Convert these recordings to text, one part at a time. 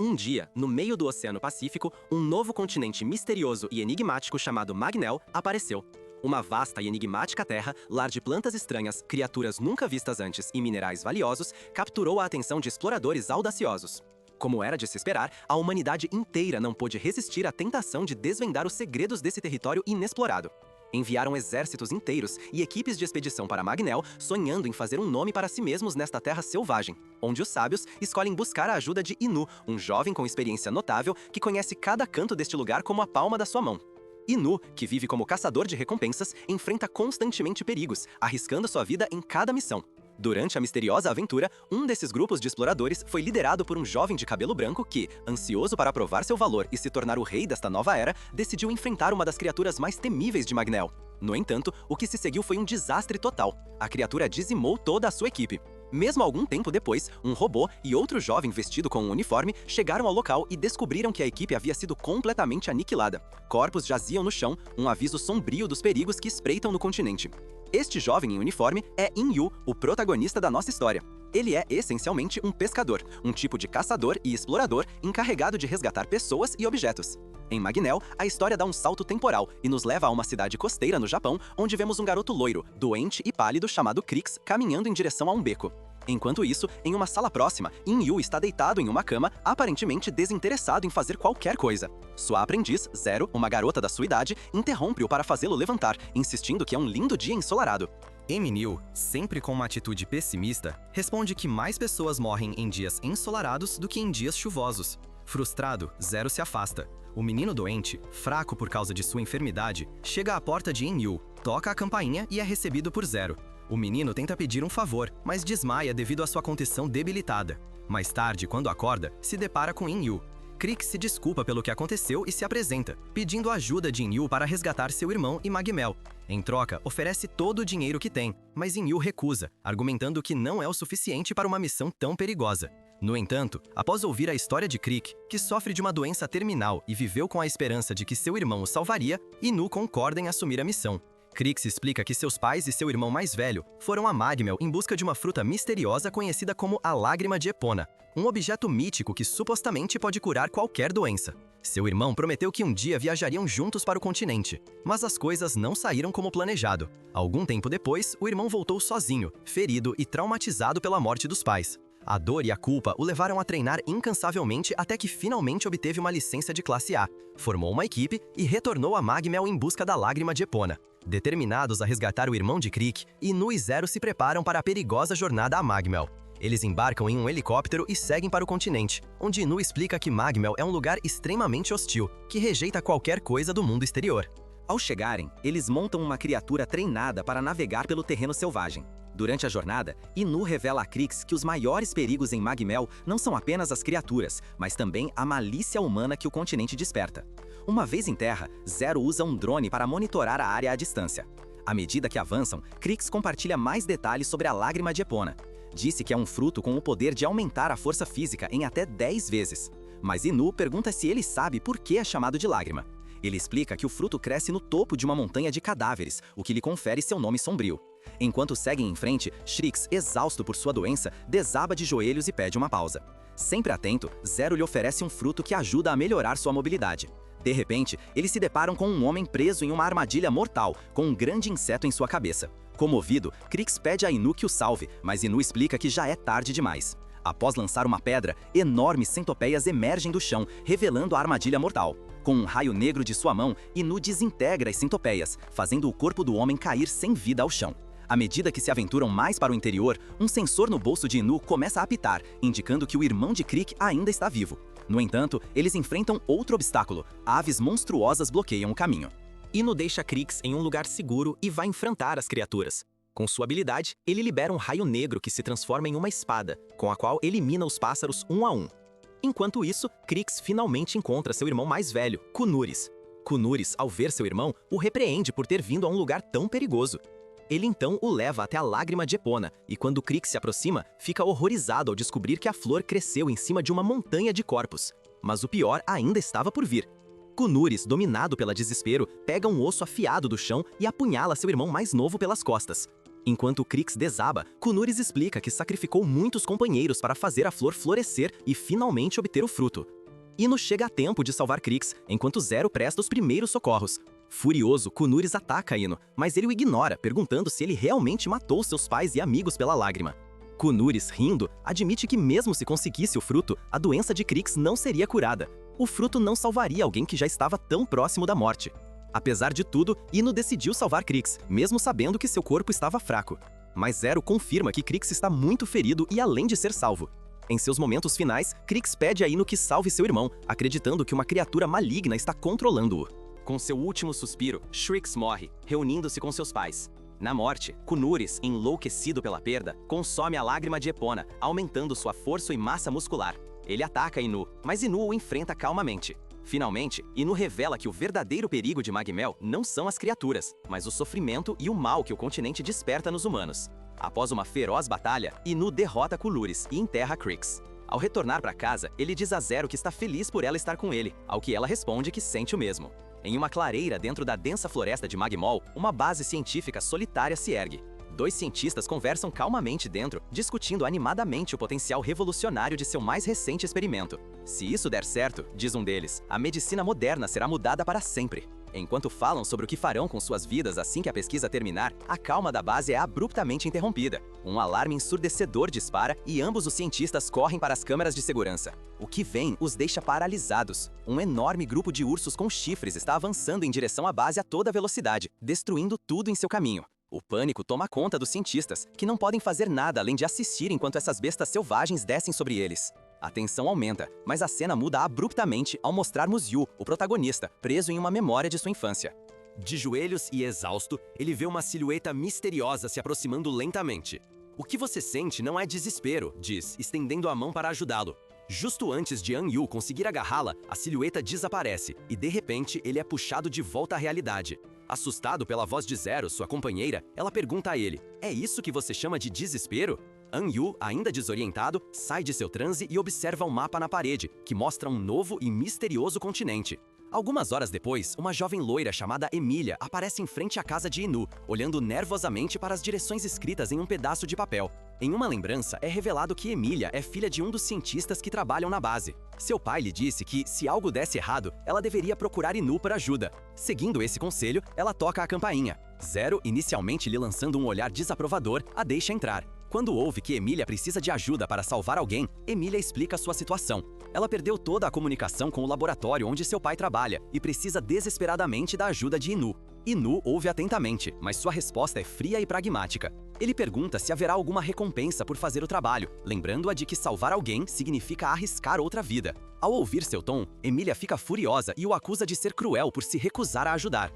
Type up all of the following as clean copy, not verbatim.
Um dia, no meio do Oceano Pacífico, um novo continente misterioso e enigmático chamado Magnel apareceu. Uma vasta e enigmática terra, lar de plantas estranhas, criaturas nunca vistas antes e minerais valiosos, capturou a atenção de exploradores audaciosos. Como era de se esperar, a humanidade inteira não pôde resistir à tentação de desvendar os segredos desse território inexplorado. Enviaram exércitos inteiros e equipes de expedição para Magnel, sonhando em fazer um nome para si mesmos nesta terra selvagem, onde os sábios escolhem buscar a ajuda de Inu, um jovem com experiência notável que conhece cada canto deste lugar como a palma da sua mão. Inu, que vive como caçador de recompensas, enfrenta constantemente perigos, arriscando sua vida em cada missão. Durante a misteriosa aventura, um desses grupos de exploradores foi liderado por um jovem de cabelo branco que, ansioso para provar seu valor e se tornar o rei desta nova era, decidiu enfrentar uma das criaturas mais temíveis de Magnel. No entanto, o que se seguiu foi um desastre total. A criatura dizimou toda a sua equipe. Mesmo algum tempo depois, um robô e outro jovem vestido com um uniforme chegaram ao local e descobriram que a equipe havia sido completamente aniquilada. Corpos jaziam no chão, um aviso sombrio dos perigos que espreitam no continente. Este jovem em uniforme é Inyu, o protagonista da nossa história. Ele é essencialmente um pescador, um tipo de caçador e explorador encarregado de resgatar pessoas e objetos. Em Magnel, a história dá um salto temporal e nos leva a uma cidade costeira no Japão, onde vemos um garoto loiro, doente e pálido chamado Krix caminhando em direção a um beco. Enquanto isso, em uma sala próxima, Inyu está deitado em uma cama, aparentemente desinteressado em fazer qualquer coisa. Sua aprendiz, Zero, uma garota da sua idade, interrompe-o para fazê-lo levantar, insistindo que é um lindo dia ensolarado. Emil, sempre com uma atitude pessimista, responde que mais pessoas morrem em dias ensolarados do que em dias chuvosos. Frustrado, Zero se afasta. O menino doente, fraco por causa de sua enfermidade, chega à porta de Inyu, toca a campainha e é recebido por Zero. O menino tenta pedir um favor, mas desmaia devido à sua condição debilitada. Mais tarde, quando acorda, se depara com Inyu. Krix se desculpa pelo que aconteceu e se apresenta, pedindo ajuda de Inyu para resgatar seu irmão e Magmel. Em troca, oferece todo o dinheiro que tem, mas Inyu recusa, argumentando que não é o suficiente para uma missão tão perigosa. No entanto, após ouvir a história de Krix, que sofre de uma doença terminal e viveu com a esperança de que seu irmão o salvaria, Inu concorda em assumir a missão. Krix explica que seus pais e seu irmão mais velho foram a Magnel em busca de uma fruta misteriosa conhecida como a Lágrima de Epona, um objeto mítico que supostamente pode curar qualquer doença. Seu irmão prometeu que um dia viajariam juntos para o continente, mas as coisas não saíram como planejado. Algum tempo depois, o irmão voltou sozinho, ferido e traumatizado pela morte dos pais. A dor e a culpa o levaram a treinar incansavelmente até que finalmente obteve uma licença de classe A, formou uma equipe e retornou a Magnel em busca da Lágrima de Epona. Determinados a resgatar o irmão de Krix, Inu e Zero se preparam para a perigosa jornada a Magnel. Eles embarcam em um helicóptero e seguem para o continente, onde Inu explica que Magnel é um lugar extremamente hostil, que rejeita qualquer coisa do mundo exterior. Ao chegarem, eles montam uma criatura treinada para navegar pelo terreno selvagem. Durante a jornada, Inu revela a Krix que os maiores perigos em Magnel não são apenas as criaturas, mas também a malícia humana que o continente desperta. Uma vez em terra, Zero usa um drone para monitorar a área à distância. À medida que avançam, Krix compartilha mais detalhes sobre a Lágrima de Epona. Disse que é um fruto com o poder de aumentar a força física em até 10 vezes. Mas Inu pergunta se ele sabe por que é chamado de lágrima. Ele explica que o fruto cresce no topo de uma montanha de cadáveres, o que lhe confere seu nome sombrio. Enquanto seguem em frente, Shrix, exausto por sua doença, desaba de joelhos e pede uma pausa. Sempre atento, Zero lhe oferece um fruto que ajuda a melhorar sua mobilidade. De repente, eles se deparam com um homem preso em uma armadilha mortal, com um grande inseto em sua cabeça. Comovido, Krix pede a Inu que o salve, mas Inu explica que já é tarde demais. Após lançar uma pedra, enormes centopeias emergem do chão, revelando a armadilha mortal. Com um raio negro de sua mão, Inu desintegra as centopeias, fazendo o corpo do homem cair sem vida ao chão. À medida que se aventuram mais para o interior, um sensor no bolso de Inu começa a apitar, indicando que o irmão de Krix ainda está vivo. No entanto, eles enfrentam outro obstáculo. Aves monstruosas bloqueiam o caminho. Inu deixa Krix em um lugar seguro e vai enfrentar as criaturas. Com sua habilidade, ele libera um raio negro que se transforma em uma espada, com a qual elimina os pássaros um a um. Enquanto isso, Krix finalmente encontra seu irmão mais velho, Kunuris. Kunuris, ao ver seu irmão, o repreende por ter vindo a um lugar tão perigoso. Ele então o leva até a Lágrima de Epona, e quando Krix se aproxima, fica horrorizado ao descobrir que a flor cresceu em cima de uma montanha de corpos. Mas o pior ainda estava por vir. Kunuris, dominado pelo desespero, pega um osso afiado do chão e apunhala seu irmão mais novo pelas costas. Enquanto Krix desaba, Kunuris explica que sacrificou muitos companheiros para fazer a flor florescer e finalmente obter o fruto. Ino chega a tempo de salvar Krix, enquanto Zero presta os primeiros socorros. Furioso, Kunuris ataca Ino, mas ele o ignora, perguntando se ele realmente matou seus pais e amigos pela lágrima. Kunuris, rindo, admite que mesmo se conseguisse o fruto, a doença de Krix não seria curada. O fruto não salvaria alguém que já estava tão próximo da morte. Apesar de tudo, Ino decidiu salvar Krix, mesmo sabendo que seu corpo estava fraco. Mas Zero confirma que Krix está muito ferido e além de ser salvo. Em seus momentos finais, Krix pede a Ino que salve seu irmão, acreditando que uma criatura maligna está controlando-o. Com seu último suspiro, Shrix morre, reunindo-se com seus pais. Na morte, Kunuris, enlouquecido pela perda, consome a lágrima de Epona, aumentando sua força e massa muscular. Ele ataca Inu, mas Inu o enfrenta calmamente. Finalmente, Inu revela que o verdadeiro perigo de Magmel não são as criaturas, mas o sofrimento e o mal que o continente desperta nos humanos. Após uma feroz batalha, Inu derrota Kunuris e enterra Krix. Ao retornar para casa, ele diz a Zero que está feliz por ela estar com ele, ao que ela responde que sente o mesmo. Em uma clareira dentro da densa floresta de Magmol, uma base científica solitária se ergue. 2 cientistas conversam calmamente dentro, discutindo animadamente o potencial revolucionário de seu mais recente experimento. Se isso der certo, diz um deles, a medicina moderna será mudada para sempre. Enquanto falam sobre o que farão com suas vidas assim que a pesquisa terminar, a calma da base é abruptamente interrompida. Um alarme ensurdecedor dispara e ambos os cientistas correm para as câmeras de segurança. O que vem os deixa paralisados. Um enorme grupo de ursos com chifres está avançando em direção à base a toda velocidade, destruindo tudo em seu caminho. O pânico toma conta dos cientistas, que não podem fazer nada além de assistir enquanto essas bestas selvagens descem sobre eles. A tensão aumenta, mas a cena muda abruptamente ao mostrarmos Yu, o protagonista, preso em uma memória de sua infância. De joelhos e exausto, ele vê uma silhueta misteriosa se aproximando lentamente. O que você sente não é desespero, diz, estendendo a mão para ajudá-lo. Justo antes de An Yu conseguir agarrá-la, a silhueta desaparece e, de repente, ele é puxado de volta à realidade. Assustado pela voz de Zero, sua companheira, ela pergunta a ele, é isso que você chama de desespero? An Yu, ainda desorientado, sai de seu transe e observa um mapa na parede, que mostra um novo e misterioso continente. Algumas horas depois, uma jovem loira chamada Emília aparece em frente à casa de Inu, olhando nervosamente para as direções escritas em um pedaço de papel. Em uma lembrança, é revelado que Emília é filha de um dos cientistas que trabalham na base. Seu pai lhe disse que, se algo desse errado, ela deveria procurar Inu por ajuda. Seguindo esse conselho, ela toca a campainha. Zero, inicialmente lhe lançando um olhar desaprovador, a deixa entrar. Quando ouve que Emília precisa de ajuda para salvar alguém, Emília explica sua situação. Ela perdeu toda a comunicação com o laboratório onde seu pai trabalha e precisa desesperadamente da ajuda de Inu. Inu ouve atentamente, mas sua resposta é fria e pragmática. Ele pergunta se haverá alguma recompensa por fazer o trabalho, lembrando-a de que salvar alguém significa arriscar outra vida. Ao ouvir seu tom, Emília fica furiosa e o acusa de ser cruel por se recusar a ajudar.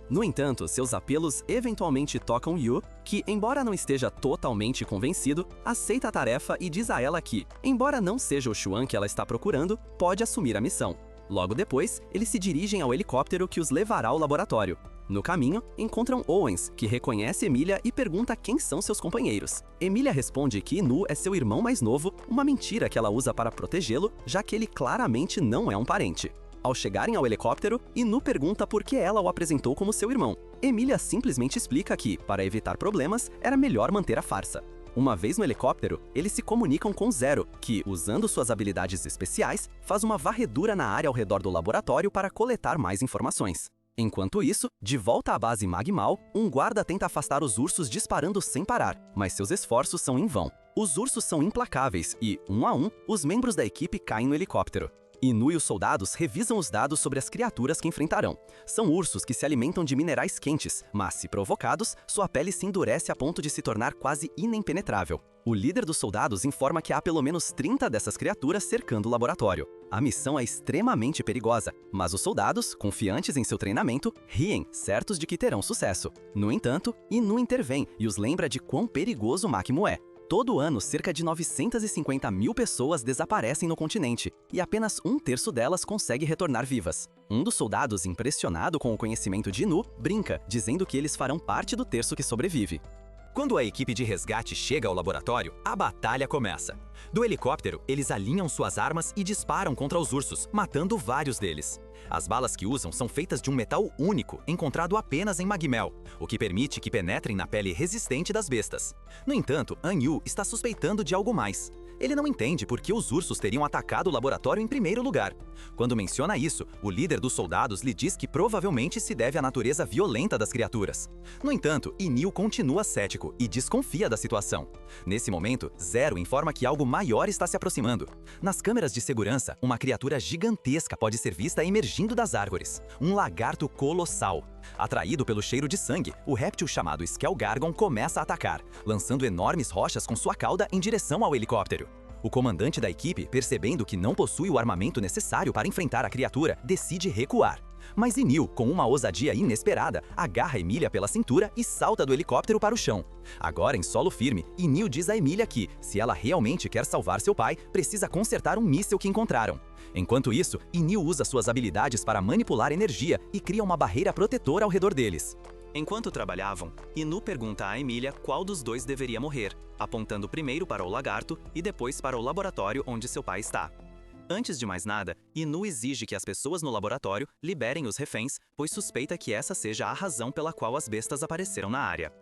No entanto, seus apelos eventualmente tocam Yu, que, embora não esteja totalmente convencido, aceita a tarefa e diz a ela que, embora não seja o Xuan que ela está procurando, pode assumir a missão. Logo depois, eles se dirigem ao helicóptero que os levará ao laboratório. No caminho, encontram Owens, que reconhece Emília e pergunta quem são seus companheiros. Emília responde que Inu é seu irmão mais novo, uma mentira que ela usa para protegê-lo, já que ele claramente não é um parente. Ao chegarem ao helicóptero, Inu pergunta por que ela o apresentou como seu irmão. Emília simplesmente explica que, para evitar problemas, era melhor manter a farsa. Uma vez no helicóptero, eles se comunicam com Zero, que, usando suas habilidades especiais, faz uma varredura na área ao redor do laboratório para coletar mais informações. Enquanto isso, de volta à base Magmal, um guarda tenta afastar os ursos disparando sem parar, mas seus esforços são em vão. Os ursos são implacáveis e, um a um, os membros da equipe caem no helicóptero. Inu e os soldados revisam os dados sobre as criaturas que enfrentarão. São ursos que se alimentam de minerais quentes, mas, se provocados, sua pele se endurece a ponto de se tornar quase impenetrável. O líder dos soldados informa que há pelo menos 30 dessas criaturas cercando o laboratório. A missão é extremamente perigosa, mas os soldados, confiantes em seu treinamento, riem, certos de que terão sucesso. No entanto, Inu intervém e os lembra de quão perigoso Makimo é. Todo ano, cerca de 950 mil pessoas desaparecem no continente, e apenas um terço delas consegue retornar vivas. Um dos soldados, impressionado com o conhecimento de Inu, brinca, dizendo que eles farão parte do terço que sobrevive. Quando a equipe de resgate chega ao laboratório, a batalha começa. Do helicóptero, eles alinham suas armas e disparam contra os ursos, matando vários deles. As balas que usam são feitas de um metal único, encontrado apenas em Magmel, o que permite que penetrem na pele resistente das bestas. No entanto, An Yu está suspeitando de algo mais. Ele não entende por que os ursos teriam atacado o laboratório em primeiro lugar. Quando menciona isso, o líder dos soldados lhe diz que provavelmente se deve à natureza violenta das criaturas. No entanto, Inil continua cético e desconfia da situação. Nesse momento, Zero informa que algo maior está se aproximando. Nas câmeras de segurança, uma criatura gigantesca pode ser vista emergindo das árvores. Um lagarto colossal. Atraído pelo cheiro de sangue, o réptil chamado Skellgargon começa a atacar, lançando enormes rochas com sua cauda em direção ao helicóptero. O comandante da equipe, percebendo que não possui o armamento necessário para enfrentar a criatura, decide recuar. Mas Inil, com uma ousadia inesperada, agarra Emília pela cintura e salta do helicóptero para o chão. Agora em solo firme, Inil diz a Emília que, se ela realmente quer salvar seu pai, precisa consertar um míssil que encontraram. Enquanto isso, Inil usa suas habilidades para manipular energia e cria uma barreira protetora ao redor deles. Enquanto trabalhavam, Inu pergunta a Emília qual dos dois deveria morrer, apontando primeiro para o lagarto e depois para o laboratório onde seu pai está. Antes de mais nada, Inu exige que as pessoas no laboratório liberem os reféns, pois suspeita que essa seja a razão pela qual as bestas apareceram na área.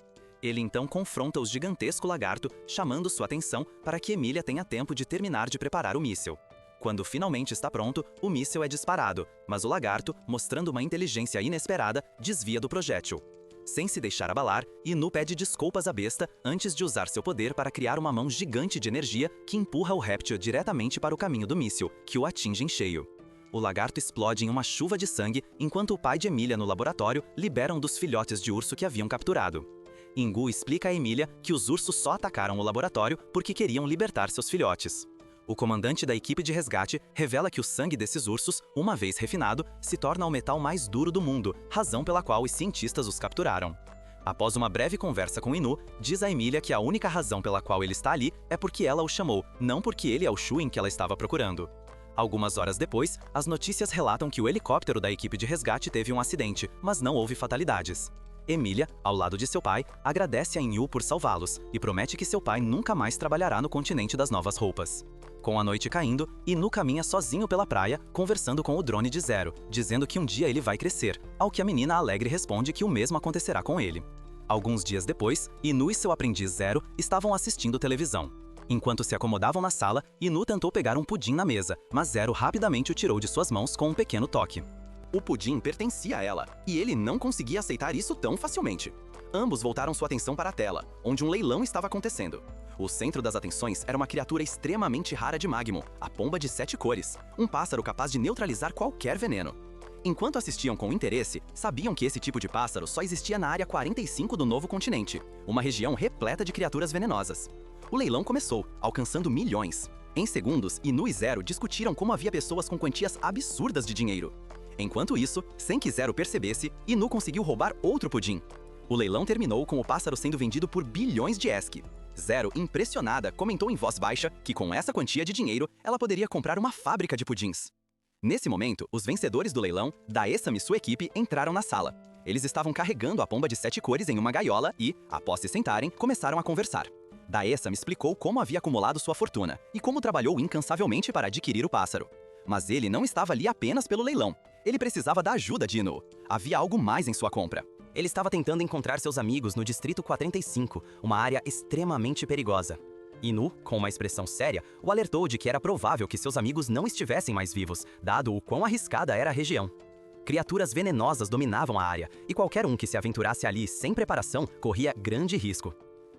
Ele então confronta o gigantesco lagarto, chamando sua atenção para que Emília tenha tempo de terminar de preparar o míssil. Quando finalmente está pronto, o míssil é disparado, mas o lagarto, mostrando uma inteligência inesperada, desvia do projétil. Sem se deixar abalar, Inu pede desculpas à besta antes de usar seu poder para criar uma mão gigante de energia que empurra o réptil diretamente para o caminho do míssil, que o atinge em cheio. O lagarto explode em uma chuva de sangue, enquanto o pai de Emília no laboratório libera um dos filhotes de urso que haviam capturado. Ingu explica a Emília que os ursos só atacaram o laboratório porque queriam libertar seus filhotes. O comandante da equipe de resgate revela que o sangue desses ursos, uma vez refinado, se torna o metal mais duro do mundo, razão pela qual os cientistas os capturaram. Após uma breve conversa com Inu, diz a Emília que a única razão pela qual ele está ali é porque ela o chamou, não porque ele é o Shuin que ela estava procurando. Algumas horas depois, as notícias relatam que o helicóptero da equipe de resgate teve um acidente, mas não houve fatalidades. Emília, ao lado de seu pai, agradece a Inyu por salvá-los e promete que seu pai nunca mais trabalhará no continente das novas roupas. Com a noite caindo, Inu caminha sozinho pela praia, conversando com o drone de Zero, dizendo que um dia ele vai crescer, ao que a menina alegre responde que o mesmo acontecerá com ele. Alguns dias depois, Inu e seu aprendiz Zero estavam assistindo televisão. Enquanto se acomodavam na sala, Inu tentou pegar um pudim na mesa, mas Zero rapidamente o tirou de suas mãos com um pequeno toque. O pudim pertencia a ela, e ele não conseguia aceitar isso tão facilmente. Ambos voltaram sua atenção para a tela, onde um leilão estava acontecendo. O centro das atenções era uma criatura extremamente rara de Magmo, a pomba de 7 cores, um pássaro capaz de neutralizar qualquer veneno. Enquanto assistiam com interesse, sabiam que esse tipo de pássaro só existia na área 45 do novo continente, uma região repleta de criaturas venenosas. O leilão começou, alcançando milhões. Em segundos, Inu e Zero discutiram como havia pessoas com quantias absurdas de dinheiro. Enquanto isso, sem que Zero percebesse, Inu conseguiu roubar outro pudim. O leilão terminou com o pássaro sendo vendido por bilhões de ESC. Zero, impressionada, comentou em voz baixa que com essa quantia de dinheiro, ela poderia comprar uma fábrica de pudins. Nesse momento, os vencedores do leilão, Daesam e sua equipe, entraram na sala. Eles estavam carregando a pomba de 7 cores em uma gaiola e, após se sentarem, começaram a conversar. Daesam explicou como havia acumulado sua fortuna e como trabalhou incansavelmente para adquirir o pássaro. Mas ele não estava ali apenas pelo leilão. Ele precisava da ajuda de Inu. Havia algo mais em sua compra. Ele estava tentando encontrar seus amigos no Distrito 45, uma área extremamente perigosa. Inu, com uma expressão séria, o alertou de que era provável que seus amigos não estivessem mais vivos, dado o quão arriscada era a região. Criaturas venenosas dominavam a área, e qualquer um que se aventurasse ali sem preparação corria grande risco.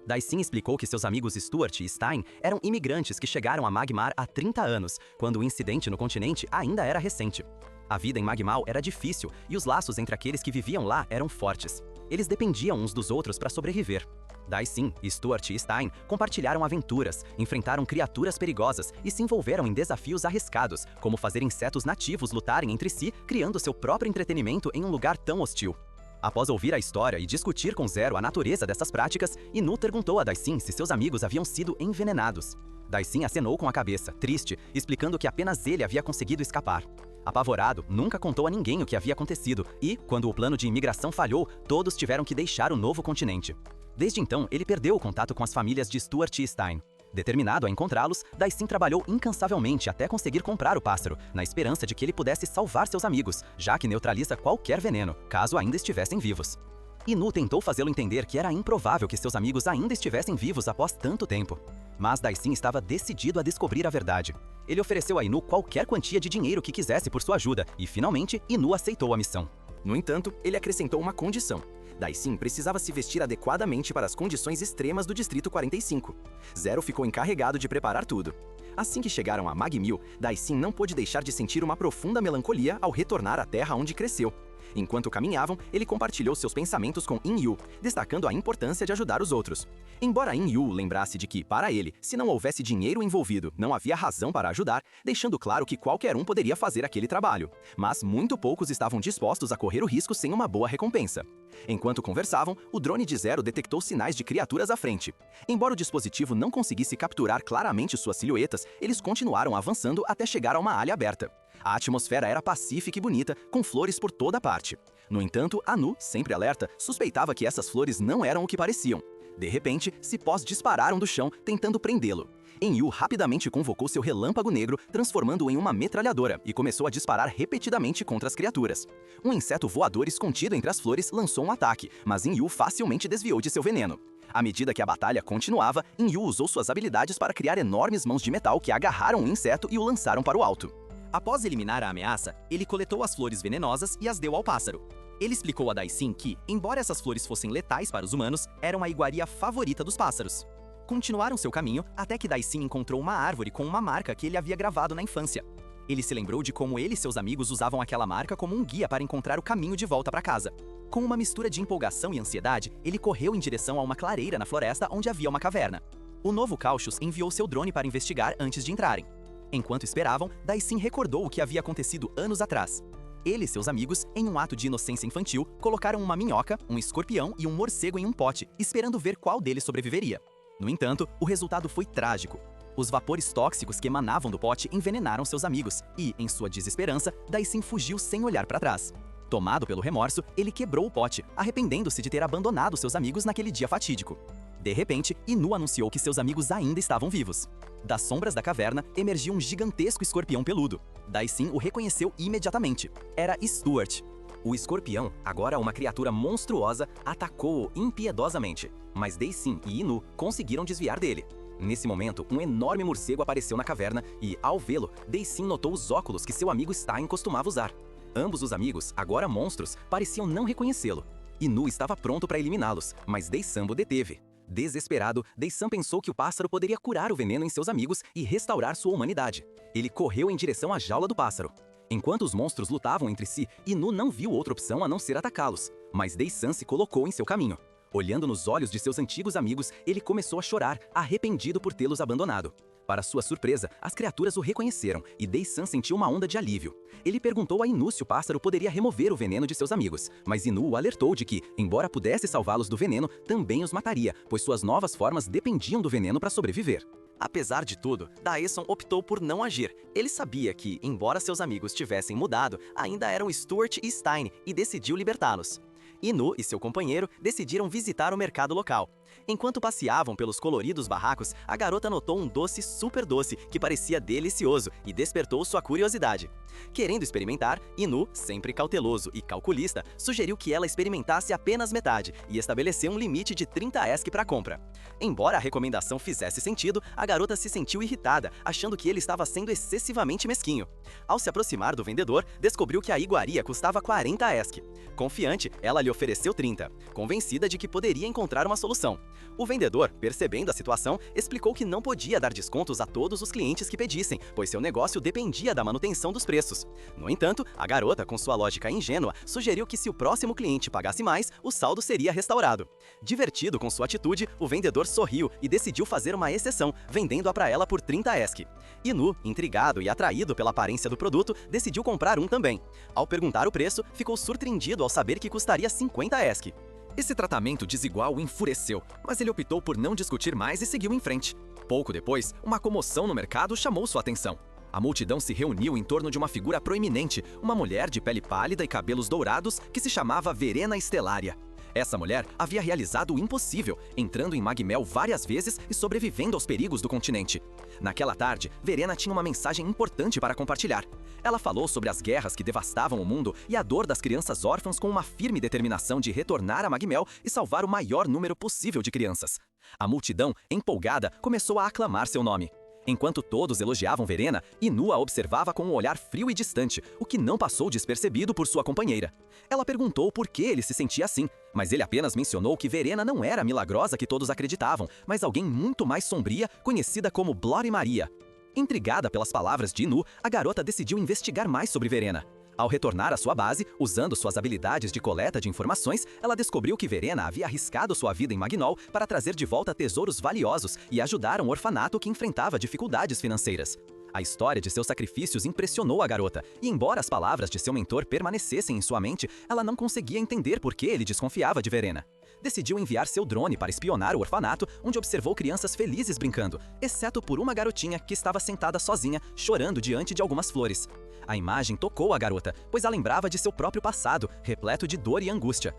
Daishin explicou que seus amigos Stuart e Stein eram imigrantes que chegaram a Magmar há 30 anos, quando o incidente no continente ainda era recente. A vida em Magmal era difícil e os laços entre aqueles que viviam lá eram fortes. Eles dependiam uns dos outros para sobreviver. Daishin, Stuart e Stein compartilharam aventuras, enfrentaram criaturas perigosas e se envolveram em desafios arriscados, como fazer insetos nativos lutarem entre si, criando seu próprio entretenimento em um lugar tão hostil. Após ouvir a história e discutir com Zero a natureza dessas práticas, Inu perguntou a Daishin se seus amigos haviam sido envenenados. Daishin acenou com a cabeça, triste, explicando que apenas ele havia conseguido escapar. Apavorado, nunca contou a ninguém o que havia acontecido e, quando o plano de imigração falhou, todos tiveram que deixar o novo continente. Desde então, ele perdeu o contato com as famílias de Stuart e Stein. Determinado a encontrá-los, Dai-Sin trabalhou incansavelmente até conseguir comprar o pássaro, na esperança de que ele pudesse salvar seus amigos, já que neutraliza qualquer veneno, caso ainda estivessem vivos. Inu tentou fazê-lo entender que era improvável que seus amigos ainda estivessem vivos após tanto tempo. Mas Dai-Sin estava decidido a descobrir a verdade. Ele ofereceu a Inu qualquer quantia de dinheiro que quisesse por sua ajuda, e finalmente, Inu aceitou a missão. No entanto, ele acrescentou uma condição. Dai-Sin precisava se vestir adequadamente para as condições extremas do Distrito 45. Zero ficou encarregado de preparar tudo. Assim que chegaram a Mag-Mill, Dai-Sin não pôde deixar de sentir uma profunda melancolia ao retornar à terra onde cresceu. Enquanto caminhavam, ele compartilhou seus pensamentos com In-Yu, destacando a importância de ajudar os outros. Embora In-Yu lembrasse de que, para ele, se não houvesse dinheiro envolvido, não havia razão para ajudar, deixando claro que qualquer um poderia fazer aquele trabalho. Mas muito poucos estavam dispostos a correr o risco sem uma boa recompensa. Enquanto conversavam, o drone de Zero detectou sinais de criaturas à frente. Embora o dispositivo não conseguisse capturar claramente suas silhuetas, eles continuaram avançando até chegar a uma área aberta. A atmosfera era pacífica e bonita, com flores por toda parte. No entanto, Anu, sempre alerta, suspeitava que essas flores não eram o que pareciam. De repente, cipós dispararam do chão, tentando prendê-lo. En-Yu rapidamente convocou seu relâmpago negro, transformando-o em uma metralhadora, e começou a disparar repetidamente contra as criaturas. Um inseto voador escondido entre as flores lançou um ataque, mas En-Yu facilmente desviou de seu veneno. À medida que a batalha continuava, En-Yu usou suas habilidades para criar enormes mãos de metal que agarraram o inseto e o lançaram para o alto. Após eliminar a ameaça, ele coletou as flores venenosas e as deu ao pássaro. Ele explicou a Dai-Sin que, embora essas flores fossem letais para os humanos, eram a iguaria favorita dos pássaros. Continuaram seu caminho até que Dai-Sin encontrou uma árvore com uma marca que ele havia gravado na infância. Ele se lembrou de como ele e seus amigos usavam aquela marca como um guia para encontrar o caminho de volta para casa. Com uma mistura de empolgação e ansiedade, ele correu em direção a uma clareira na floresta onde havia uma caverna. O novo Cautius enviou seu drone para investigar antes de entrarem. Enquanto esperavam, Dai-Sin recordou o que havia acontecido anos atrás. Ele e seus amigos, em um ato de inocência infantil, colocaram uma minhoca, um escorpião e um morcego em um pote, esperando ver qual deles sobreviveria. No entanto, o resultado foi trágico. Os vapores tóxicos que emanavam do pote envenenaram seus amigos e, em sua desesperança, Dai-Sin fugiu sem olhar para trás. Tomado pelo remorso, ele quebrou o pote, arrependendo-se de ter abandonado seus amigos naquele dia fatídico. De repente, Inu anunciou que seus amigos ainda estavam vivos. Das sombras da caverna, emergiu um gigantesco escorpião peludo. Dai-Sin o reconheceu imediatamente. Era Stuart. O escorpião, agora uma criatura monstruosa, atacou-o impiedosamente, mas Dai-Sin e Inu conseguiram desviar dele. Nesse momento, um enorme morcego apareceu na caverna e, ao vê-lo, Dai-Sin notou os óculos que seu amigo Stein costumava usar. Ambos os amigos, agora monstros, pareciam não reconhecê-lo. Inu estava pronto para eliminá-los, mas Dai-San o deteve. Desesperado, Dai-San pensou que o pássaro poderia curar o veneno em seus amigos e restaurar sua humanidade. Ele correu em direção à jaula do pássaro. Enquanto os monstros lutavam entre si, Inu não viu outra opção a não ser atacá-los, mas Dai-San se colocou em seu caminho. Olhando nos olhos de seus antigos amigos, ele começou a chorar, arrependido por tê-los abandonado. Para sua surpresa, as criaturas o reconheceram e Dai-San sentiu uma onda de alívio. Ele perguntou a Inu se o pássaro poderia remover o veneno de seus amigos, mas Inu o alertou de que, embora pudesse salvá-los do veneno, também os mataria, pois suas novas formas dependiam do veneno para sobreviver. Apesar de tudo, Daeson optou por não agir. Ele sabia que, embora seus amigos tivessem mudado, ainda eram Stuart e Stein e decidiu libertá-los. Inu e seu companheiro decidiram visitar o mercado local. Enquanto passeavam pelos coloridos barracos, a garota notou um doce super doce que parecia delicioso e despertou sua curiosidade. Querendo experimentar, Inu, sempre cauteloso e calculista, sugeriu que ela experimentasse apenas metade e estabeleceu um limite de 30 ESC para a compra. Embora a recomendação fizesse sentido, a garota se sentiu irritada, achando que ele estava sendo excessivamente mesquinho. Ao se aproximar do vendedor, descobriu que a iguaria custava 40 ESC. Confiante, ela lhe ofereceu 30, convencida de que poderia encontrar uma solução. O vendedor, percebendo a situação, explicou que não podia dar descontos a todos os clientes que pedissem, pois seu negócio dependia da manutenção dos preços. No entanto, a garota, com sua lógica ingênua, sugeriu que se o próximo cliente pagasse mais, o saldo seria restaurado. Divertido com sua atitude, o vendedor sorriu e decidiu fazer uma exceção, vendendo-a para ela por 30 ESC. Inu, intrigado e atraído pela aparência do produto, decidiu comprar um também. Ao perguntar o preço, ficou surpreendido ao saber que custaria 50 ESC. Esse tratamento desigual o enfureceu, mas ele optou por não discutir mais e seguiu em frente. Pouco depois, uma comoção no mercado chamou sua atenção. A multidão se reuniu em torno de uma figura proeminente, uma mulher de pele pálida e cabelos dourados que se chamava Verena Estelária. Essa mulher havia realizado o impossível, entrando em Magmel várias vezes e sobrevivendo aos perigos do continente. Naquela tarde, Verena tinha uma mensagem importante para compartilhar. Ela falou sobre as guerras que devastavam o mundo e a dor das crianças órfãs com uma firme determinação de retornar a Magmel e salvar o maior número possível de crianças. A multidão, empolgada, começou a aclamar seu nome. Enquanto todos elogiavam Verena, Inu a observava com um olhar frio e distante, o que não passou despercebido por sua companheira. Ela perguntou por que ele se sentia assim, mas ele apenas mencionou que Verena não era a milagrosa que todos acreditavam, mas alguém muito mais sombria, conhecida como Bloody Maria. Intrigada pelas palavras de Inu, a garota decidiu investigar mais sobre Verena. Ao retornar à sua base, usando suas habilidades de coleta de informações, ela descobriu que Verena havia arriscado sua vida em Magnol para trazer de volta tesouros valiosos e ajudar um orfanato que enfrentava dificuldades financeiras. A história de seus sacrifícios impressionou a garota, e embora as palavras de seu mentor permanecessem em sua mente, ela não conseguia entender por que ele desconfiava de Verena. Decidiu enviar seu drone para espionar o orfanato, onde observou crianças felizes brincando, exceto por uma garotinha que estava sentada sozinha, chorando diante de algumas flores. A imagem tocou a garota, pois a lembrava de seu próprio passado, repleto de dor e angústia.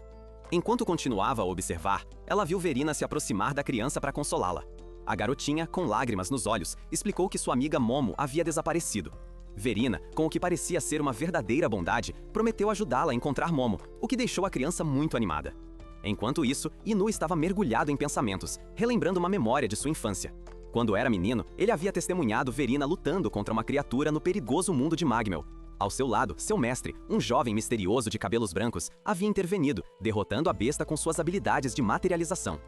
Enquanto continuava a observar, ela viu Verena se aproximar da criança para consolá-la. A garotinha, com lágrimas nos olhos, explicou que sua amiga Momo havia desaparecido. Verena, com o que parecia ser uma verdadeira bondade, prometeu ajudá-la a encontrar Momo, o que deixou a criança muito animada. Enquanto isso, Inu estava mergulhado em pensamentos, relembrando uma memória de sua infância. Quando era menino, ele havia testemunhado Verena lutando contra uma criatura no perigoso mundo de Magmel. Ao seu lado, seu mestre, um jovem misterioso de cabelos brancos, havia intervenido, derrotando a besta com suas habilidades de materialização.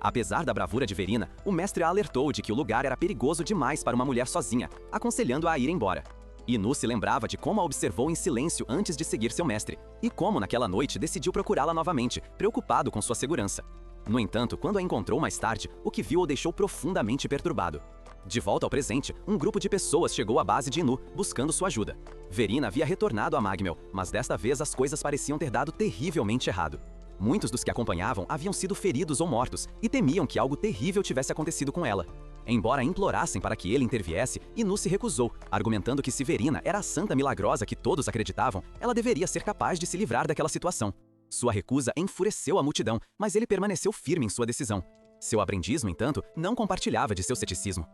Apesar da bravura de Verena, o mestre a alertou de que o lugar era perigoso demais para uma mulher sozinha, aconselhando-a a ir embora. Inu se lembrava de como a observou em silêncio antes de seguir seu mestre, e como naquela noite decidiu procurá-la novamente, preocupado com sua segurança. No entanto, quando a encontrou mais tarde, o que viu o deixou profundamente perturbado. De volta ao presente, um grupo de pessoas chegou à base de Inu, buscando sua ajuda. Verena havia retornado a Magmel, mas desta vez as coisas pareciam ter dado terrivelmente errado. Muitos dos que acompanhavam haviam sido feridos ou mortos, e temiam que algo terrível tivesse acontecido com ela. Embora implorassem para que ele interviesse, Inu se recusou, argumentando que se Verena era a santa milagrosa que todos acreditavam, ela deveria ser capaz de se livrar daquela situação. Sua recusa enfureceu a multidão, mas ele permaneceu firme em sua decisão. Seu aprendiz, no entanto, não compartilhava de seu ceticismo.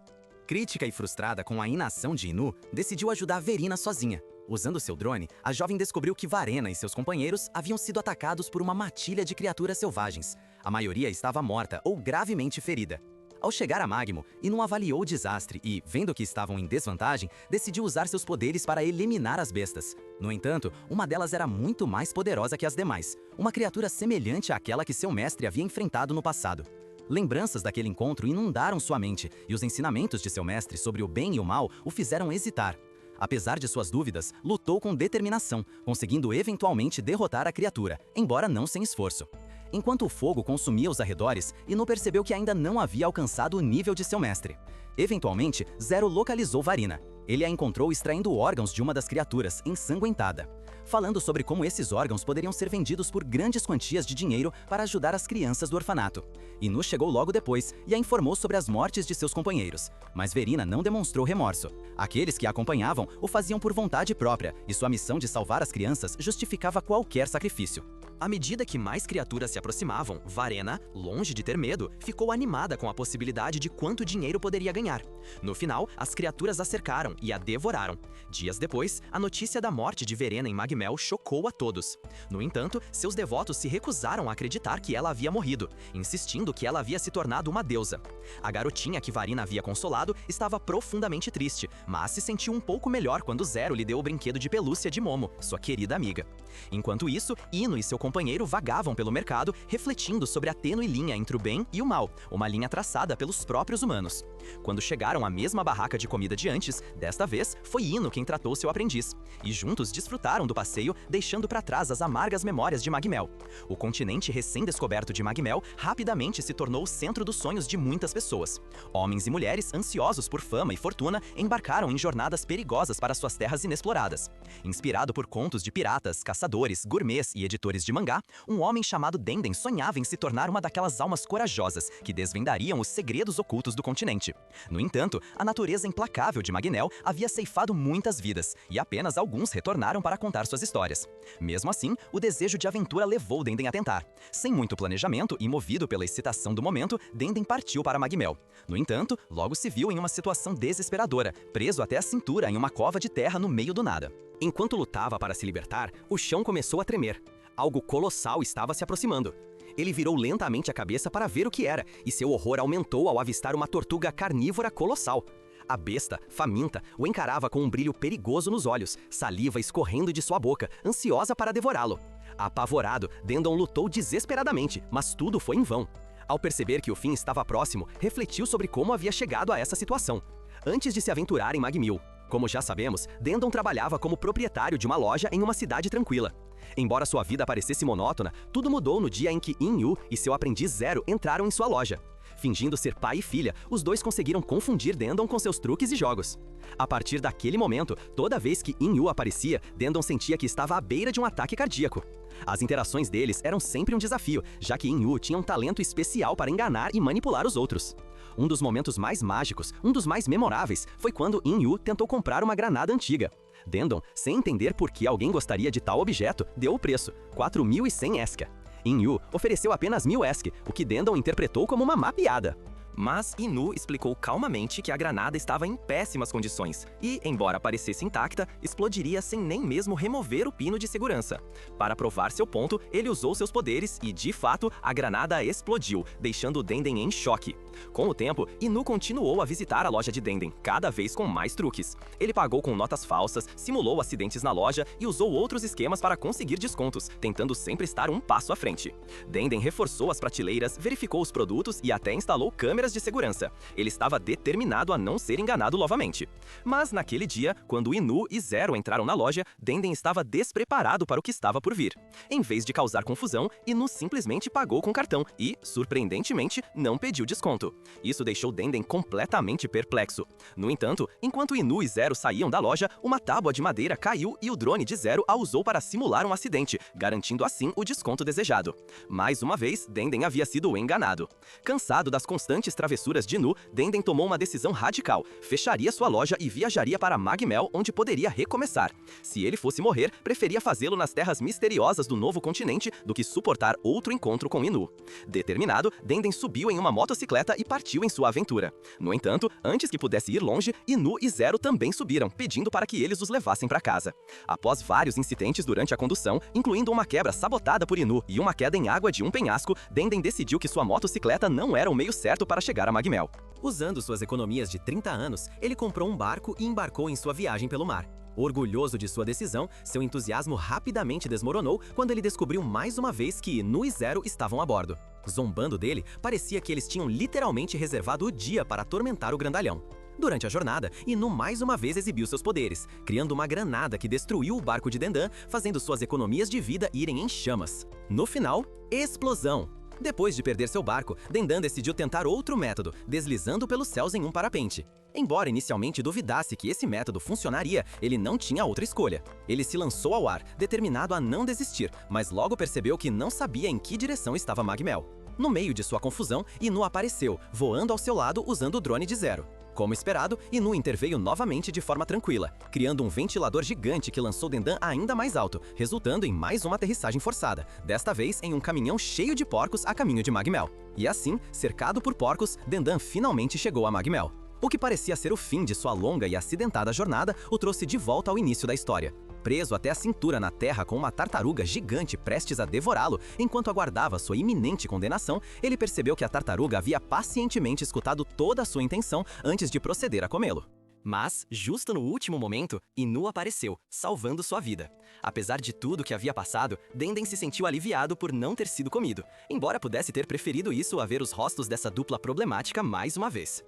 Crítica e frustrada com a inação de Inu, decidiu ajudar Verena sozinha. Usando seu drone, a jovem descobriu que Varena e seus companheiros haviam sido atacados por uma matilha de criaturas selvagens. A maioria estava morta ou gravemente ferida. Ao chegar a Magmo, Inu avaliou o desastre e, vendo que estavam em desvantagem, decidiu usar seus poderes para eliminar as bestas. No entanto, uma delas era muito mais poderosa que as demais, uma criatura semelhante àquela que seu mestre havia enfrentado no passado. Lembranças daquele encontro inundaram sua mente, e os ensinamentos de seu mestre sobre o bem e o mal o fizeram hesitar. Apesar de suas dúvidas, lutou com determinação, conseguindo eventualmente derrotar a criatura, embora não sem esforço. Enquanto o fogo consumia os arredores, Inu percebeu que ainda não havia alcançado o nível de seu mestre. Eventualmente, Zero localizou Varina. Ele a encontrou extraindo órgãos de uma das criaturas, ensanguentada, falando sobre como esses órgãos poderiam ser vendidos por grandes quantias de dinheiro para ajudar as crianças do orfanato. Inu chegou logo depois e a informou sobre as mortes de seus companheiros, mas Verena não demonstrou remorso. Aqueles que a acompanhavam o faziam por vontade própria, e sua missão de salvar as crianças justificava qualquer sacrifício. À medida que mais criaturas se aproximavam, Varena, longe de ter medo, ficou animada com a possibilidade de quanto dinheiro poderia ganhar. No final, as criaturas a cercaram e a devoraram. Dias depois, a notícia da morte de Verena em Magmel chocou a todos. No entanto, seus devotos se recusaram a acreditar que ela havia morrido, insistindo que ela havia se tornado uma deusa. A garotinha que Varina havia consolado estava profundamente triste, mas se sentiu um pouco melhor quando Zero lhe deu o brinquedo de pelúcia de Momo, sua querida amiga. Enquanto isso, Inu e seu companheiro vagavam pelo mercado, refletindo sobre a tênue linha entre o bem e o mal, uma linha traçada pelos próprios humanos. Quando chegaram à mesma barraca de comida de antes, desta vez foi Inu quem tratou seu aprendiz, e juntos desfrutaram do passeio, deixando para trás as amargas memórias de Magmel. O continente recém-descoberto de Magmel rapidamente se tornou o centro dos sonhos de muitas pessoas. Homens e mulheres, ansiosos por fama e fortuna, embarcaram em jornadas perigosas para suas terras inexploradas. Inspirado por contos de piratas, caçadores, gourmets e editores de mangá, um homem chamado Denden sonhava em se tornar uma daquelas almas corajosas que desvendariam os segredos ocultos do continente. No entanto, a natureza implacável de Magnell havia ceifado muitas vidas, e apenas alguns retornaram para contar suas histórias. Mesmo assim, o desejo de aventura levou Denden a tentar. Sem muito planejamento e movido pela excitação do momento, Denden partiu para Magnell. No entanto, logo se viu em uma situação desesperadora, preso até a cintura em uma cova de terra no meio do nada. Enquanto lutava para se libertar, o chão começou a tremer. Algo colossal estava se aproximando. Ele virou lentamente a cabeça para ver o que era, e seu horror aumentou ao avistar uma tortuga carnívora colossal. A besta, faminta, o encarava com um brilho perigoso nos olhos, saliva escorrendo de sua boca, ansiosa para devorá-lo. Apavorado, Dendon lutou desesperadamente, mas tudo foi em vão. Ao perceber que o fim estava próximo, refletiu sobre como havia chegado a essa situação. Antes de se aventurar em Magmill, como já sabemos, Dendon trabalhava como proprietário de uma loja em uma cidade tranquila. Embora sua vida parecesse monótona, tudo mudou no dia em que In-Yu e seu aprendiz Zero entraram em sua loja. Fingindo ser pai e filha, os dois conseguiram confundir Dendon com seus truques e jogos. A partir daquele momento, toda vez que In-Yu aparecia, Dendon sentia que estava à beira de um ataque cardíaco. As interações deles eram sempre um desafio, já que In-Yu tinha um talento especial para enganar e manipular os outros. Um dos momentos mais mágicos, um dos mais memoráveis, foi quando In-Yu tentou comprar uma granada antiga. Dendon, sem entender por que alguém gostaria de tal objeto, deu o preço, 4.100 Eska. In-Yu ofereceu apenas 1.000 Esk, o que Dendon interpretou como uma má piada. Mas In-Yu explicou calmamente que a granada estava em péssimas condições e, embora parecesse intacta, explodiria sem nem mesmo remover o pino de segurança. Para provar seu ponto, ele usou seus poderes e, de fato, a granada explodiu, deixando Denden em choque. Com o tempo, In-Yu continuou a visitar a loja de Denden, cada vez com mais truques. Ele pagou com notas falsas, simulou acidentes na loja e usou outros esquemas para conseguir descontos, tentando sempre estar um passo à frente. Denden reforçou as prateleiras, verificou os produtos e até instalou câmeras de segurança. Ele estava determinado a não ser enganado novamente. Mas naquele dia, quando In-Yu e Zero entraram na loja, Denden estava despreparado para o que estava por vir. Em vez de causar confusão, In-Yu simplesmente pagou com cartão e, surpreendentemente, não pediu desconto. Isso deixou Denden completamente perplexo. No entanto, enquanto In-Yu e Zero saíam da loja, uma tábua de madeira caiu e o drone de Zero a usou para simular um acidente, garantindo assim o desconto desejado. Mais uma vez, Denden havia sido enganado. Cansado das constantes travessuras de In-Yu, Denden tomou uma decisão radical. Fecharia sua loja e viajaria para Magmell, onde poderia recomeçar. Se ele fosse morrer, preferia fazê-lo nas terras misteriosas do novo continente do que suportar outro encontro com In-Yu. Determinado, Denden subiu em uma motocicleta e partiu em sua aventura. No entanto, antes que pudesse ir longe, In-Yu e Zero também subiram, pedindo para que eles os levassem para casa. Após vários incidentes durante a condução, incluindo uma quebra sabotada por In-Yu e uma queda em água de um penhasco, Denden decidiu que sua motocicleta não era o meio certo para chegar a Magmell. Usando suas economias de 30 anos, ele comprou um barco e embarcou em sua viagem pelo mar. Orgulhoso de sua decisão, seu entusiasmo rapidamente desmoronou quando ele descobriu mais uma vez que In-Yu e Zero estavam a bordo. Zombando dele, parecia que eles tinham literalmente reservado o dia para atormentar o grandalhão. Durante a jornada, In-Yu mais uma vez exibiu seus poderes, criando uma granada que destruiu o barco de Dendan, fazendo suas economias de vida irem em chamas. No final, explosão! Depois de perder seu barco, Dendan decidiu tentar outro método, deslizando pelos céus em um parapente. Embora inicialmente duvidasse que esse método funcionaria, ele não tinha outra escolha. Ele se lançou ao ar, determinado a não desistir, mas logo percebeu que não sabia em que direção estava Magmell. No meio de sua confusão, In-Yu apareceu, voando ao seu lado usando o drone de Zero. Como esperado, In-Yu interveio novamente de forma tranquila, criando um ventilador gigante que lançou Dendan ainda mais alto, resultando em mais uma aterrissagem forçada, desta vez em um caminhão cheio de porcos a caminho de Magmell. E assim, cercado por porcos, Dendan finalmente chegou a Magmell. O que parecia ser o fim de sua longa e acidentada jornada o trouxe de volta ao início da história. Preso até a cintura na terra com uma tartaruga gigante prestes a devorá-lo, enquanto aguardava sua iminente condenação, ele percebeu que a tartaruga havia pacientemente escutado toda a sua intenção antes de proceder a comê-lo. Mas, justo no último momento, In-Yu apareceu, salvando sua vida. Apesar de tudo que havia passado, Denden se sentiu aliviado por não ter sido comido, embora pudesse ter preferido isso a ver os rostos dessa dupla problemática mais uma vez.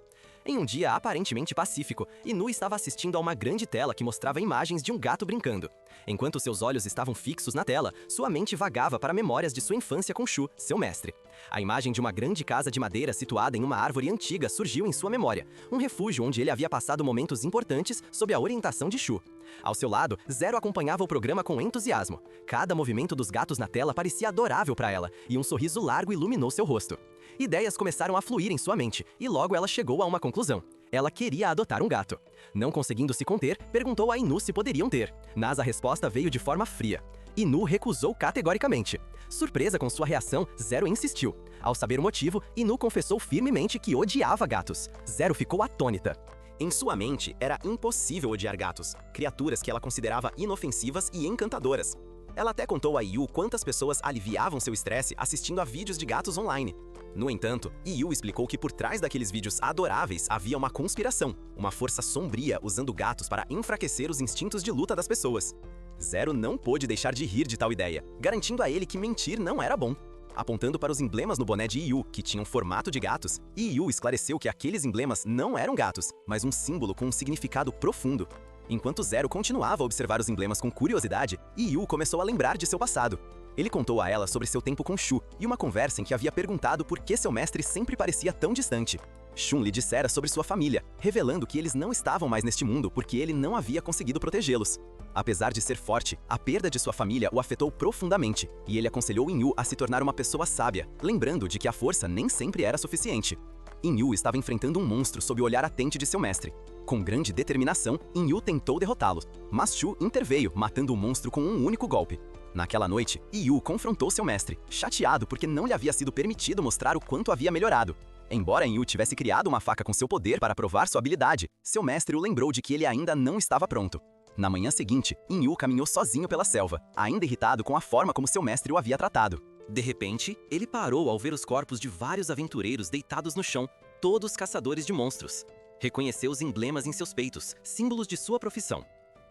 Em um dia aparentemente pacífico, Inu estava assistindo a uma grande tela que mostrava imagens de um gato brincando. Enquanto seus olhos estavam fixos na tela, sua mente vagava para memórias de sua infância com Shu, seu mestre. A imagem de uma grande casa de madeira situada em uma árvore antiga surgiu em sua memória, um refúgio onde ele havia passado momentos importantes sob a orientação de Shu. Ao seu lado, Zero acompanhava o programa com entusiasmo. Cada movimento dos gatos na tela parecia adorável para ela, e um sorriso largo iluminou seu rosto. Ideias começaram a fluir em sua mente, e logo ela chegou a uma conclusão. Ela queria adotar um gato. Não conseguindo se conter, perguntou a Inu se poderiam ter, mas a resposta veio de forma fria. Inu recusou categoricamente. Surpresa com sua reação, Zero insistiu. Ao saber o motivo, Inu confessou firmemente que odiava gatos. Zero ficou atônita. Em sua mente, era impossível odiar gatos, criaturas que ela considerava inofensivas e encantadoras. Ela até contou a Yu quantas pessoas aliviavam seu estresse assistindo a vídeos de gatos online. No entanto, Yu explicou que por trás daqueles vídeos adoráveis havia uma conspiração, uma força sombria usando gatos para enfraquecer os instintos de luta das pessoas. Zero não pôde deixar de rir de tal ideia, garantindo a ele que mentir não era bom. Apontando para os emblemas no boné de Yu, que tinham formato de gatos, Yu esclareceu que aqueles emblemas não eram gatos, mas um símbolo com um significado profundo. Enquanto Zero continuava a observar os emblemas com curiosidade, Yu começou a lembrar de seu passado. Ele contou a ela sobre seu tempo com Shu e uma conversa em que havia perguntado por que seu mestre sempre parecia tão distante. Shun lhe dissera sobre sua família, revelando que eles não estavam mais neste mundo porque ele não havia conseguido protegê-los. Apesar de ser forte, a perda de sua família o afetou profundamente, e ele aconselhou Yu a se tornar uma pessoa sábia, lembrando de que a força nem sempre era suficiente. Yu estava enfrentando um monstro sob o olhar atente de seu mestre. Com grande determinação, Yu tentou derrotá-lo, mas Shu interveio, matando o monstro com um único golpe. Naquela noite, Yu confrontou seu mestre, chateado porque não lhe havia sido permitido mostrar o quanto havia melhorado. Embora Yu tivesse criado uma faca com seu poder para provar sua habilidade, seu mestre o lembrou de que ele ainda não estava pronto. Na manhã seguinte, Yu caminhou sozinho pela selva, ainda irritado com a forma como seu mestre o havia tratado. De repente, ele parou ao ver os corpos de vários aventureiros deitados no chão, todos caçadores de monstros. Reconheceu os emblemas em seus peitos, símbolos de sua profissão.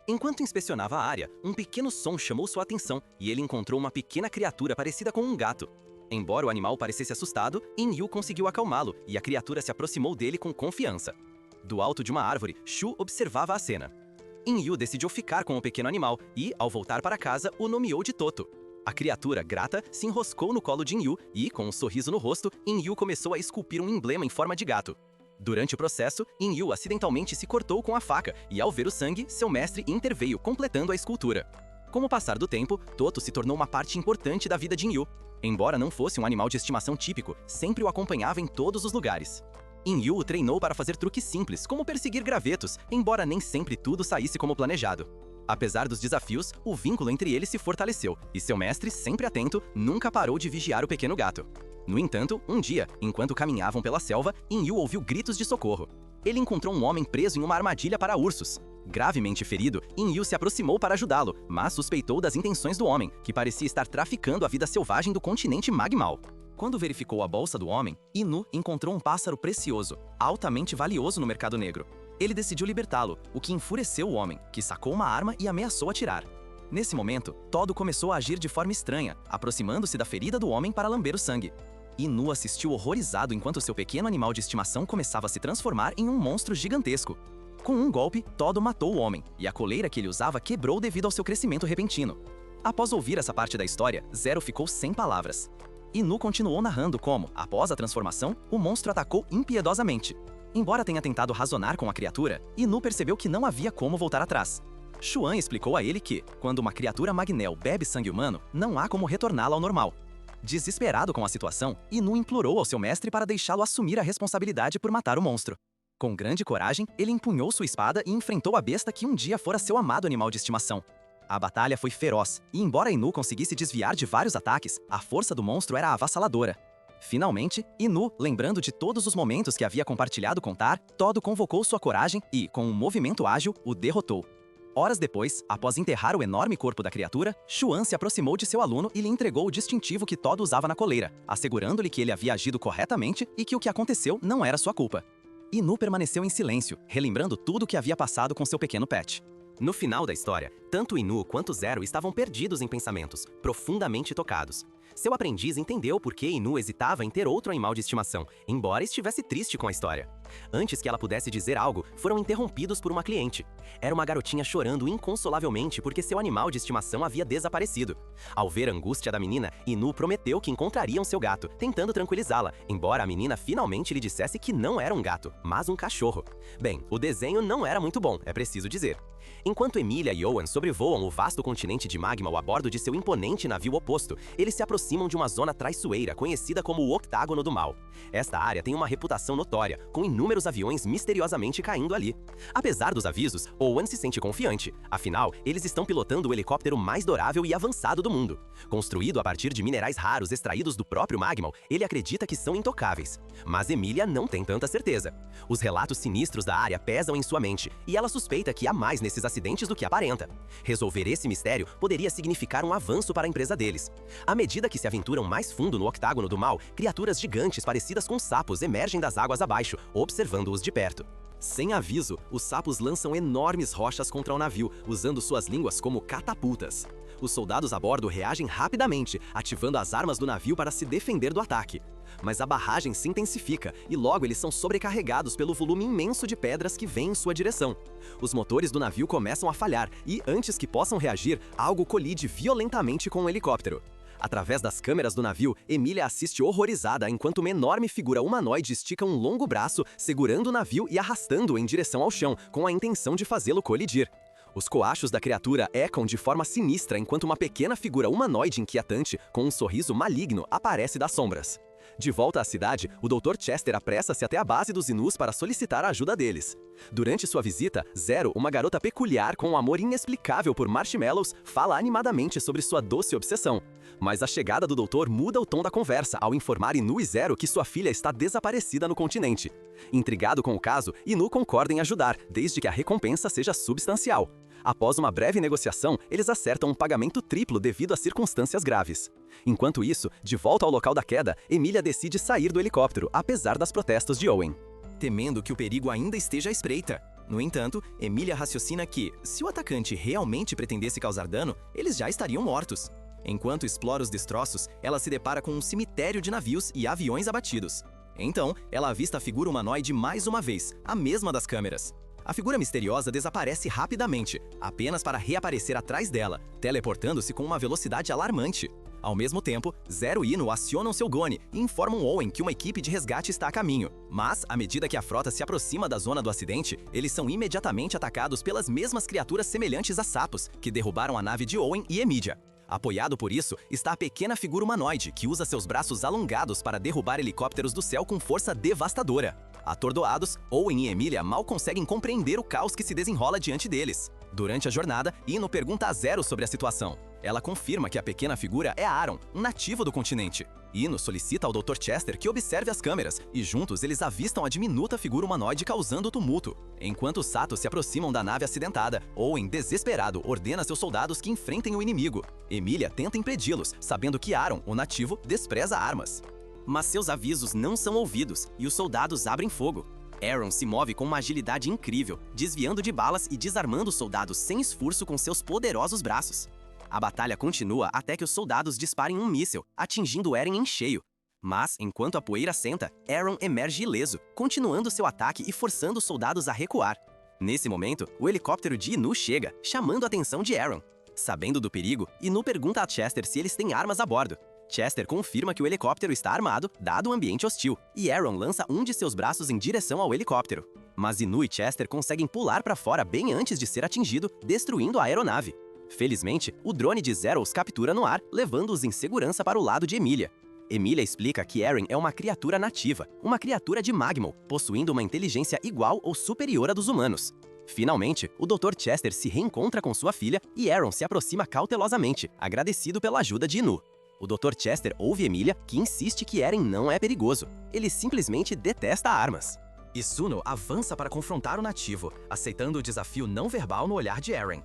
Enquanto inspecionava a área, um pequeno som chamou sua atenção e ele encontrou uma pequena criatura parecida com um gato. Embora o animal parecesse assustado, Yu conseguiu acalmá-lo e a criatura se aproximou dele com confiança. Do alto de uma árvore, Shu observava a cena. Yu decidiu ficar com o pequeno animal e, ao voltar para casa, o nomeou de Toto. A criatura, grata, se enroscou no colo de Yu e, com um sorriso no rosto, Yu começou a esculpir um emblema em forma de gato. Durante o processo, Yu acidentalmente se cortou com a faca e, ao ver o sangue, seu mestre interveio, completando a escultura. Com o passar do tempo, Toto se tornou uma parte importante da vida de Yu. Embora não fosse um animal de estimação típico, sempre o acompanhava em todos os lugares. Yu o treinou para fazer truques simples, como perseguir gravetos, embora nem sempre tudo saísse como planejado. Apesar dos desafios, o vínculo entre eles se fortaleceu, e seu mestre, sempre atento, nunca parou de vigiar o pequeno gato. No entanto, um dia, enquanto caminhavam pela selva, Yu ouviu gritos de socorro. Ele encontrou um homem preso em uma armadilha para ursos. Gravemente ferido, Yu se aproximou para ajudá-lo, mas suspeitou das intenções do homem, que parecia estar traficando a vida selvagem do continente Magmal. Quando verificou a bolsa do homem, Inu encontrou um pássaro precioso, altamente valioso no mercado negro. Ele decidiu libertá-lo, o que enfureceu o homem, que sacou uma arma e ameaçou atirar. Nesse momento, Todo começou a agir de forma estranha, aproximando-se da ferida do homem para lamber o sangue. Inu assistiu horrorizado enquanto seu pequeno animal de estimação começava a se transformar em um monstro gigantesco. Com um golpe, Todo matou o homem, e a coleira que ele usava quebrou devido ao seu crescimento repentino. Após ouvir essa parte da história, Zero ficou sem palavras. Inu continuou narrando como, após a transformação, o monstro atacou impiedosamente. Embora tenha tentado razonar com a criatura, Inu percebeu que não havia como voltar atrás. Xuan explicou a ele que, quando uma criatura Magnel bebe sangue humano, não há como retorná-la ao normal. Desesperado com a situação, Inu implorou ao seu mestre para deixá-lo assumir a responsabilidade por matar o monstro. Com grande coragem, ele empunhou sua espada e enfrentou a besta que um dia fora seu amado animal de estimação. A batalha foi feroz, e embora Inu conseguisse desviar de vários ataques, a força do monstro era avassaladora. Finalmente, Inu, lembrando de todos os momentos que havia compartilhado com Tar, Todo convocou sua coragem e, com um movimento ágil, o derrotou. Horas depois, após enterrar o enorme corpo da criatura, Xuan se aproximou de seu aluno e lhe entregou o distintivo que Todo usava na coleira, assegurando-lhe que ele havia agido corretamente e que o que aconteceu não era sua culpa. Inu permaneceu em silêncio, relembrando tudo o que havia passado com seu pequeno pet. No final da história, tanto Inu quanto Zero estavam perdidos em pensamentos, profundamente tocados. Seu aprendiz entendeu por que Inu hesitava em ter outro animal de estimação, embora estivesse triste com a história. Antes que ela pudesse dizer algo, foram interrompidos por uma cliente. Era uma garotinha chorando inconsolavelmente porque seu animal de estimação havia desaparecido. Ao ver a angústia da menina, Inu prometeu que encontrariam seu gato, tentando tranquilizá-la, embora a menina finalmente lhe dissesse que não era um gato, mas um cachorro. Bem, o desenho não era muito bom, é preciso dizer. Enquanto Emilia e Owen sobrevoam o vasto continente de Magmal a bordo de seu imponente navio oposto, eles se aproximam de uma zona traiçoeira conhecida como o Octágono do Mal. Esta área tem uma reputação notória, com inúmeros aviões misteriosamente caindo ali. Apesar dos avisos, Owen se sente confiante. Afinal, eles estão pilotando o helicóptero mais durável e avançado do mundo. Construído a partir de minerais raros extraídos do próprio Magmal, ele acredita que são intocáveis. Mas Emilia não tem tanta certeza. Os relatos sinistros da área pesam em sua mente, e ela suspeita que há mais nesses acidentes do que aparenta. Resolver esse mistério poderia significar um avanço para a empresa deles. À medida que se aventuram mais fundo no Octágono do Mal, criaturas gigantes parecidas com sapos emergem das águas abaixo, observando-os de perto. Sem aviso, os sapos lançam enormes rochas contra o navio, usando suas línguas como catapultas. Os soldados a bordo reagem rapidamente, ativando as armas do navio para se defender do ataque. Mas a barragem se intensifica e logo eles são sobrecarregados pelo volume imenso de pedras que vem em sua direção. Os motores do navio começam a falhar e, antes que possam reagir, algo colide violentamente com o helicóptero. Através das câmeras do navio, Emilia assiste horrorizada enquanto uma enorme figura humanoide estica um longo braço, segurando o navio e arrastando-o em direção ao chão, com a intenção de fazê-lo colidir. Os coachos da criatura ecam de forma sinistra enquanto uma pequena figura humanoide inquietante, com um sorriso maligno, aparece das sombras. De volta à cidade, o Dr. Chester apressa-se até a base dos Inus para solicitar a ajuda deles. Durante sua visita, Zero, uma garota peculiar com um amor inexplicável por marshmallows, fala animadamente sobre sua doce obsessão. Mas a chegada do doutor muda o tom da conversa ao informar Inu e Zero que sua filha está desaparecida no continente. Intrigado com o caso, Inu concorda em ajudar, desde que a recompensa seja substancial. Após uma breve negociação, eles acertam um pagamento triplo devido a circunstâncias graves. Enquanto isso, de volta ao local da queda, Emilia decide sair do helicóptero, apesar das protestos de Owen, temendo que o perigo ainda esteja à espreita. No entanto, Emilia raciocina que, se o atacante realmente pretendesse causar dano, eles já estariam mortos. Enquanto explora os destroços, ela se depara com um cemitério de navios e aviões abatidos. Então, ela avista a figura humanoide mais uma vez, a mesma das câmeras. A figura misteriosa desaparece rapidamente, apenas para reaparecer atrás dela, teleportando-se com uma velocidade alarmante. Ao mesmo tempo, Zero e Inu acionam seu Gone e informam Owen que uma equipe de resgate está a caminho. Mas, à medida que a frota se aproxima da zona do acidente, eles são imediatamente atacados pelas mesmas criaturas semelhantes a sapos, que derrubaram a nave de Owen e Emilia. Apoiado por isso, está a pequena figura humanoide, que usa seus braços alongados para derrubar helicópteros do céu com força devastadora. Atordoados, Owen e Emilia mal conseguem compreender o caos que se desenrola diante deles. Durante a jornada, Inu pergunta a Zero sobre a situação. Ela confirma que a pequena figura é Aaron, um nativo do continente. Inu solicita ao Dr. Chester que observe as câmeras, e juntos eles avistam a diminuta figura humanoide causando tumulto. Enquanto os Satos se aproximam da nave acidentada, Owen, desesperado, ordena seus soldados que enfrentem o inimigo. Emilia tenta impedi-los, sabendo que Aaron, o nativo, despreza armas. Mas seus avisos não são ouvidos, e os soldados abrem fogo. Aaron se move com uma agilidade incrível, desviando de balas e desarmando os soldados sem esforço com seus poderosos braços. A batalha continua até que os soldados disparem um míssil, atingindo Eren em cheio. Mas, enquanto a poeira assenta, Aaron emerge ileso, continuando seu ataque e forçando os soldados a recuar. Nesse momento, o helicóptero de Inu chega, chamando a atenção de Aaron. Sabendo do perigo, Inu pergunta a Chester se eles têm armas a bordo. Chester confirma que o helicóptero está armado, dado o ambiente hostil, e Aaron lança um de seus braços em direção ao helicóptero. Mas Inu e Chester conseguem pular para fora bem antes de ser atingido, destruindo a aeronave. Felizmente, o drone de Zero os captura no ar, levando-os em segurança para o lado de Emilia. Emilia explica que Eren é uma criatura nativa, uma criatura de Magmal, possuindo uma inteligência igual ou superior à dos humanos. Finalmente, o Dr. Chester se reencontra com sua filha e Aaron se aproxima cautelosamente, agradecido pela ajuda de Inu. O Dr. Chester ouve Emilia, que insiste que Eren não é perigoso. Ele simplesmente detesta armas. Isuno avança para confrontar o nativo, aceitando o desafio não verbal no olhar de Eren.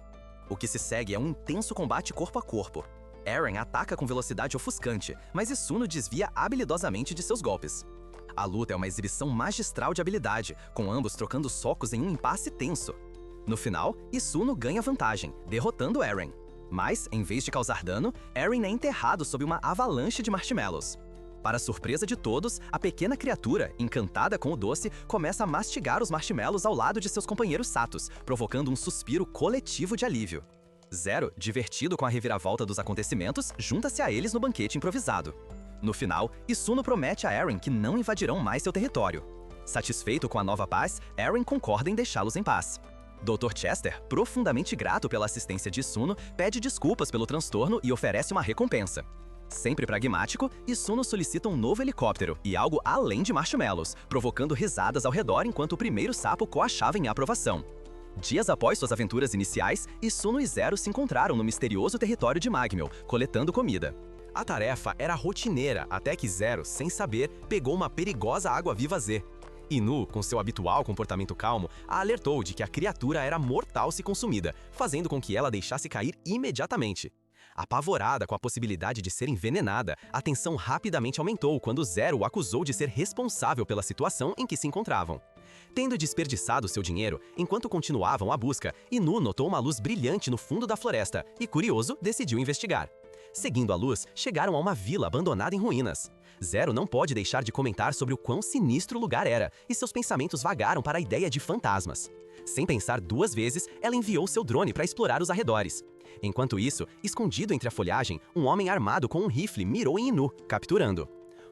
O que se segue é um intenso combate corpo a corpo. Eren ataca com velocidade ofuscante, mas Isuno desvia habilidosamente de seus golpes. A luta é uma exibição magistral de habilidade, com ambos trocando socos em um impasse tenso. No final, Isuno ganha vantagem, derrotando Eren. Mas, em vez de causar dano, Eren é enterrado sob uma avalanche de marshmallows. Para surpresa de todos, a pequena criatura, encantada com o doce, começa a mastigar os marshmallows ao lado de seus companheiros Satos, provocando um suspiro coletivo de alívio. Zero, divertido com a reviravolta dos acontecimentos, junta-se a eles no banquete improvisado. No final, Isuno promete a Eren que não invadirão mais seu território. Satisfeito com a nova paz, Eren concorda em deixá-los em paz. Dr. Chester, profundamente grato pela assistência de Isuno, pede desculpas pelo transtorno e oferece uma recompensa. Sempre pragmático, Isuno solicita um novo helicóptero e algo além de marshmallows, provocando risadas ao redor enquanto o primeiro sapo coachava em aprovação. Dias após suas aventuras iniciais, Isuno e Zero se encontraram no misterioso território de Magmel, coletando comida. A tarefa era rotineira, até que Zero, sem saber, pegou uma perigosa água-viva Z. Inu, com seu habitual comportamento calmo, a alertou de que a criatura era mortal se consumida, fazendo com que ela deixasse cair imediatamente. Apavorada com a possibilidade de ser envenenada, a tensão rapidamente aumentou quando Zero o acusou de ser responsável pela situação em que se encontravam. Tendo desperdiçado seu dinheiro, enquanto continuavam a busca, Inu notou uma luz brilhante no fundo da floresta e, curioso, decidiu investigar. Seguindo a luz, chegaram a uma vila abandonada em ruínas. Zero não pode deixar de comentar sobre o quão sinistro o lugar era, e seus pensamentos vagaram para a ideia de fantasmas. Sem pensar duas vezes, ela enviou seu drone para explorar os arredores. Enquanto isso, escondido entre a folhagem, um homem armado com um rifle mirou em Inu, capturando.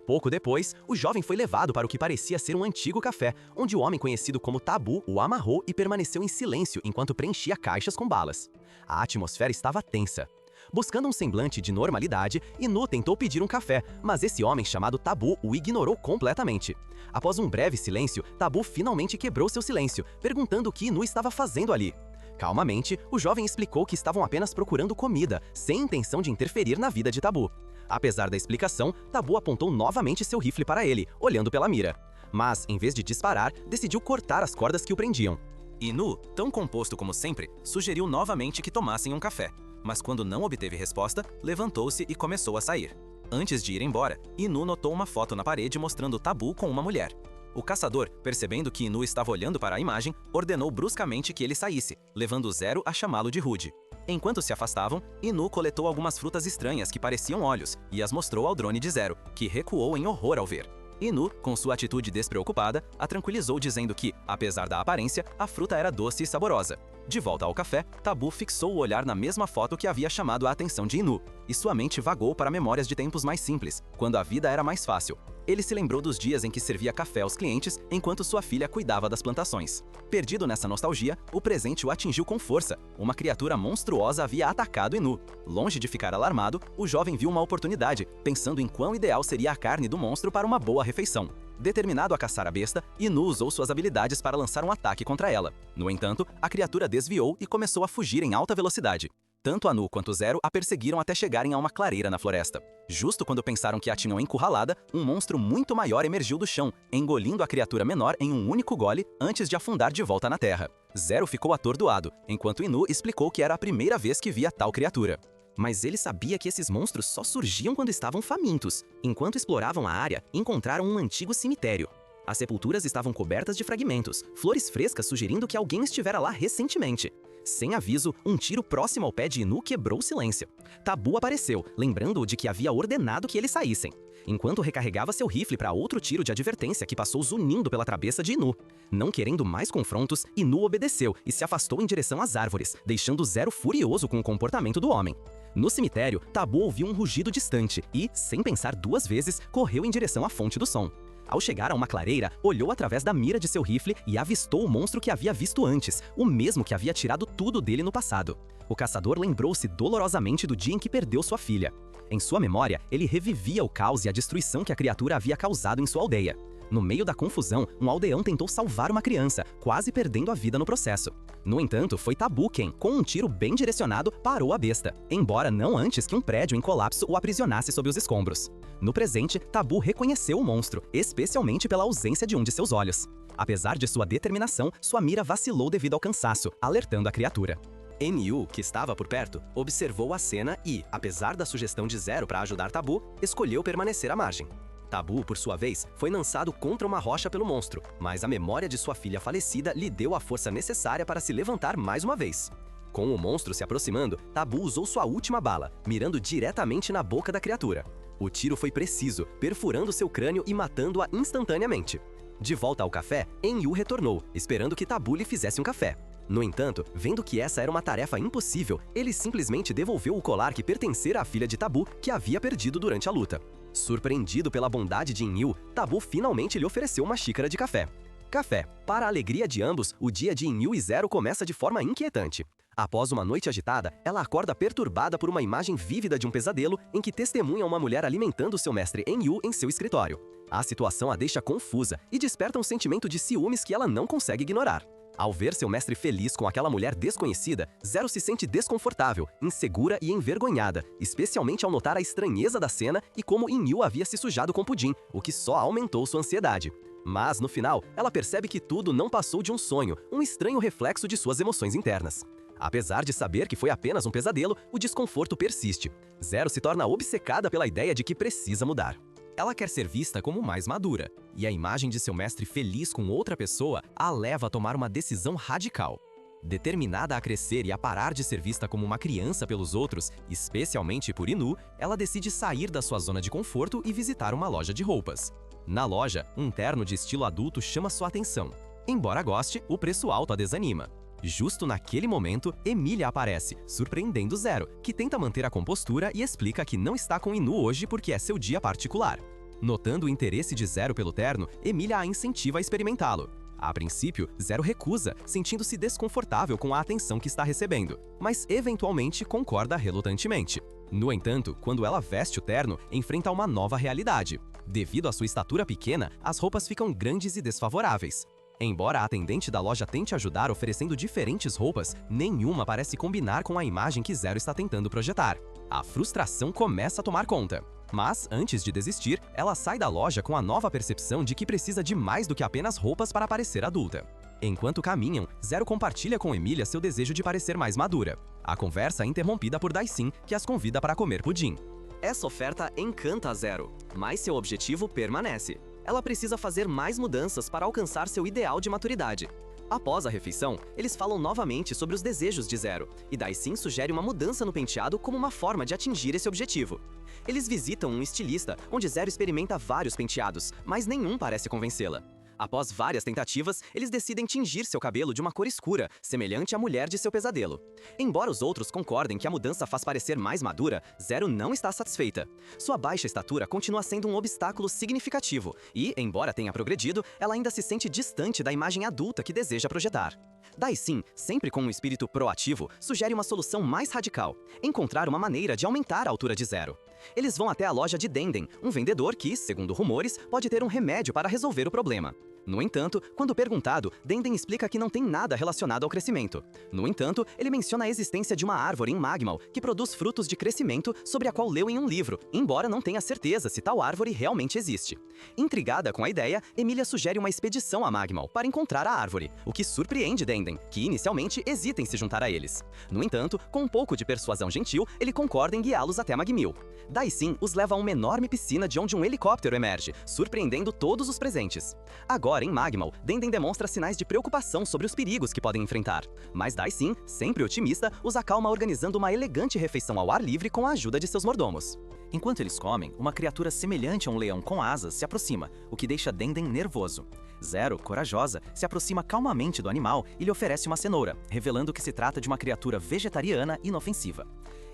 Pouco depois, o jovem foi levado para o que parecia ser um antigo café, onde o homem conhecido como Tabu o amarrou e permaneceu em silêncio enquanto preenchia caixas com balas. A atmosfera estava tensa. Buscando um semblante de normalidade, Inu tentou pedir um café, mas esse homem chamado Tabu o ignorou completamente. Após um breve silêncio, Tabu finalmente quebrou seu silêncio, perguntando o que Inu estava fazendo ali. Calmamente, o jovem explicou que estavam apenas procurando comida, sem intenção de interferir na vida de Tabu. Apesar da explicação, Tabu apontou novamente seu rifle para ele, olhando pela mira. Mas, em vez de disparar, decidiu cortar as cordas que o prendiam. Inu, tão composto como sempre, sugeriu novamente que tomassem um café, mas quando não obteve resposta, levantou-se e começou a sair. Antes de ir embora, Inu notou uma foto na parede mostrando Tabu com uma mulher. O caçador, percebendo que Inu estava olhando para a imagem, ordenou bruscamente que ele saísse, levando Zero a chamá-lo de rude. Enquanto se afastavam, Inu coletou algumas frutas estranhas que pareciam olhos e as mostrou ao drone de Zero, que recuou em horror ao ver. Inu, com sua atitude despreocupada, a tranquilizou dizendo que, apesar da aparência, a fruta era doce e saborosa. De volta ao café, Tabu fixou o olhar na mesma foto que havia chamado a atenção de Inu, e sua mente vagou para memórias de tempos mais simples, quando a vida era mais fácil. Ele se lembrou dos dias em que servia café aos clientes enquanto sua filha cuidava das plantações. Perdido nessa nostalgia, o presente o atingiu com força. Uma criatura monstruosa havia atacado Inu. Longe de ficar alarmado, o jovem viu uma oportunidade, pensando em quão ideal seria a carne do monstro para uma boa refeição. Determinado a caçar a besta, Inu usou suas habilidades para lançar um ataque contra ela. No entanto, a criatura desviou e começou a fugir em alta velocidade. Tanto Anu quanto Zero a perseguiram até chegarem a uma clareira na floresta. Justo quando pensaram que a tinham encurralada, um monstro muito maior emergiu do chão, engolindo a criatura menor em um único gole antes de afundar de volta na terra. Zero ficou atordoado, enquanto Inu explicou que era a primeira vez que via tal criatura. Mas ele sabia que esses monstros só surgiam quando estavam famintos. Enquanto exploravam a área, encontraram um antigo cemitério. As sepulturas estavam cobertas de fragmentos, flores frescas sugerindo que alguém estivera lá recentemente. Sem aviso, um tiro próximo ao pé de Inu quebrou o silêncio. Tabu apareceu, lembrando-o de que havia ordenado que eles saíssem, enquanto recarregava seu rifle para outro tiro de advertência que passou zunindo pela cabeça de Inu. Não querendo mais confrontos, Inu obedeceu e se afastou em direção às árvores, deixando Zero furioso com o comportamento do homem. No cemitério, Tabu ouviu um rugido distante e, sem pensar duas vezes, correu em direção à fonte do som. Ao chegar a uma clareira, olhou através da mira de seu rifle e avistou o monstro que havia visto antes, o mesmo que havia tirado tudo dele no passado. O caçador lembrou-se dolorosamente do dia em que perdeu sua filha. Em sua memória, ele revivia o caos e a destruição que a criatura havia causado em sua aldeia. No meio da confusão, um aldeão tentou salvar uma criança, quase perdendo a vida no processo. No entanto, foi Tabu quem, com um tiro bem direcionado, parou a besta, embora não antes que um prédio em colapso o aprisionasse sob os escombros. No presente, Tabu reconheceu o monstro, especialmente pela ausência de um de seus olhos. Apesar de sua determinação, sua mira vacilou devido ao cansaço, alertando a criatura. Enyu, que estava por perto, observou a cena e, apesar da sugestão de Zero para ajudar Tabu, escolheu permanecer à margem. Tabu, por sua vez, foi lançado contra uma rocha pelo monstro, mas a memória de sua filha falecida lhe deu a força necessária para se levantar mais uma vez. Com o monstro se aproximando, Tabu usou sua última bala, mirando diretamente na boca da criatura. O tiro foi preciso, perfurando seu crânio e matando-a instantaneamente. De volta ao café, Enyu retornou, esperando que Tabu lhe fizesse um café. No entanto, vendo que essa era uma tarefa impossível, ele simplesmente devolveu o colar que pertencera à filha de Tabu, que havia perdido durante a luta. Surpreendido pela bondade de Enyu, Tabu finalmente lhe ofereceu uma xícara de café. Café. Para a alegria de ambos, o dia de Enyu e Zero começa de forma inquietante. Após uma noite agitada, ela acorda perturbada por uma imagem vívida de um pesadelo em que testemunha uma mulher alimentando seu mestre Enyu em seu escritório. A situação a deixa confusa e desperta um sentimento de ciúmes que ela não consegue ignorar. Ao ver seu mestre feliz com aquela mulher desconhecida, Zero se sente desconfortável, insegura e envergonhada, especialmente ao notar a estranheza da cena e como Enyu havia se sujado com Pudim, o que só aumentou sua ansiedade. Mas, no final, ela percebe que tudo não passou de um sonho, um estranho reflexo de suas emoções internas. Apesar de saber que foi apenas um pesadelo, o desconforto persiste. Zero se torna obcecada pela ideia de que precisa mudar. Ela quer ser vista como mais madura, e a imagem de seu mestre feliz com outra pessoa a leva a tomar uma decisão radical. Determinada a crescer e a parar de ser vista como uma criança pelos outros, especialmente por Inu, ela decide sair da sua zona de conforto e visitar uma loja de roupas. Na loja, um terno de estilo adulto chama sua atenção. Embora goste, o preço alto a desanima. Justo naquele momento, Emília aparece, surpreendendo Zero, que tenta manter a compostura e explica que não está com Inu hoje porque é seu dia particular. Notando o interesse de Zero pelo terno, Emília a incentiva a experimentá-lo. A princípio, Zero recusa, sentindo-se desconfortável com a atenção que está recebendo, mas eventualmente concorda relutantemente. No entanto, quando ela veste o terno, enfrenta uma nova realidade. Devido à sua estatura pequena, as roupas ficam grandes e desfavoráveis. Embora a atendente da loja tente ajudar oferecendo diferentes roupas, nenhuma parece combinar com a imagem que Zero está tentando projetar. A frustração começa a tomar conta. Mas, antes de desistir, ela sai da loja com a nova percepção de que precisa de mais do que apenas roupas para parecer adulta. Enquanto caminham, Zero compartilha com Emília seu desejo de parecer mais madura. A conversa é interrompida por Daisin, que as convida para comer pudim. Essa oferta encanta a Zero, mas seu objetivo permanece. Ela precisa fazer mais mudanças para alcançar seu ideal de maturidade. Após a refeição, eles falam novamente sobre os desejos de Zero, e Daisin sugere uma mudança no penteado como uma forma de atingir esse objetivo. Eles visitam um estilista, onde Zero experimenta vários penteados, mas nenhum parece convencê-la. Após várias tentativas, eles decidem tingir seu cabelo de uma cor escura, semelhante à mulher de seu pesadelo. Embora os outros concordem que a mudança faz parecer mais madura, Zero não está satisfeita. Sua baixa estatura continua sendo um obstáculo significativo e, embora tenha progredido, ela ainda se sente distante da imagem adulta que deseja projetar. Daisin, sempre com um espírito proativo, sugere uma solução mais radical: encontrar uma maneira de aumentar a altura de Zero. Eles vão até a loja de Denden, um vendedor que, segundo rumores, pode ter um remédio para resolver o problema. No entanto, quando perguntado, Denden explica que não tem nada relacionado ao crescimento. No entanto, ele menciona a existência de uma árvore em Magmal que produz frutos de crescimento sobre a qual leu em um livro, embora não tenha certeza se tal árvore realmente existe. Intrigada com a ideia, Emília sugere uma expedição a Magmal para encontrar a árvore, o que surpreende Denden, que inicialmente hesita em se juntar a eles. No entanto, com um pouco de persuasão gentil, ele concorda em guiá-los até Magmil. Daisin os leva a uma enorme piscina de onde um helicóptero emerge, surpreendendo todos os presentes. Agora, em Magmal, Denden demonstra sinais de preocupação sobre os perigos que podem enfrentar. Mas Daisin, sempre otimista, os acalma organizando uma elegante refeição ao ar livre com a ajuda de seus mordomos. Enquanto eles comem, uma criatura semelhante a um leão com asas se aproxima, o que deixa Denden nervoso. Zero, corajosa, se aproxima calmamente do animal e lhe oferece uma cenoura, revelando que se trata de uma criatura vegetariana inofensiva.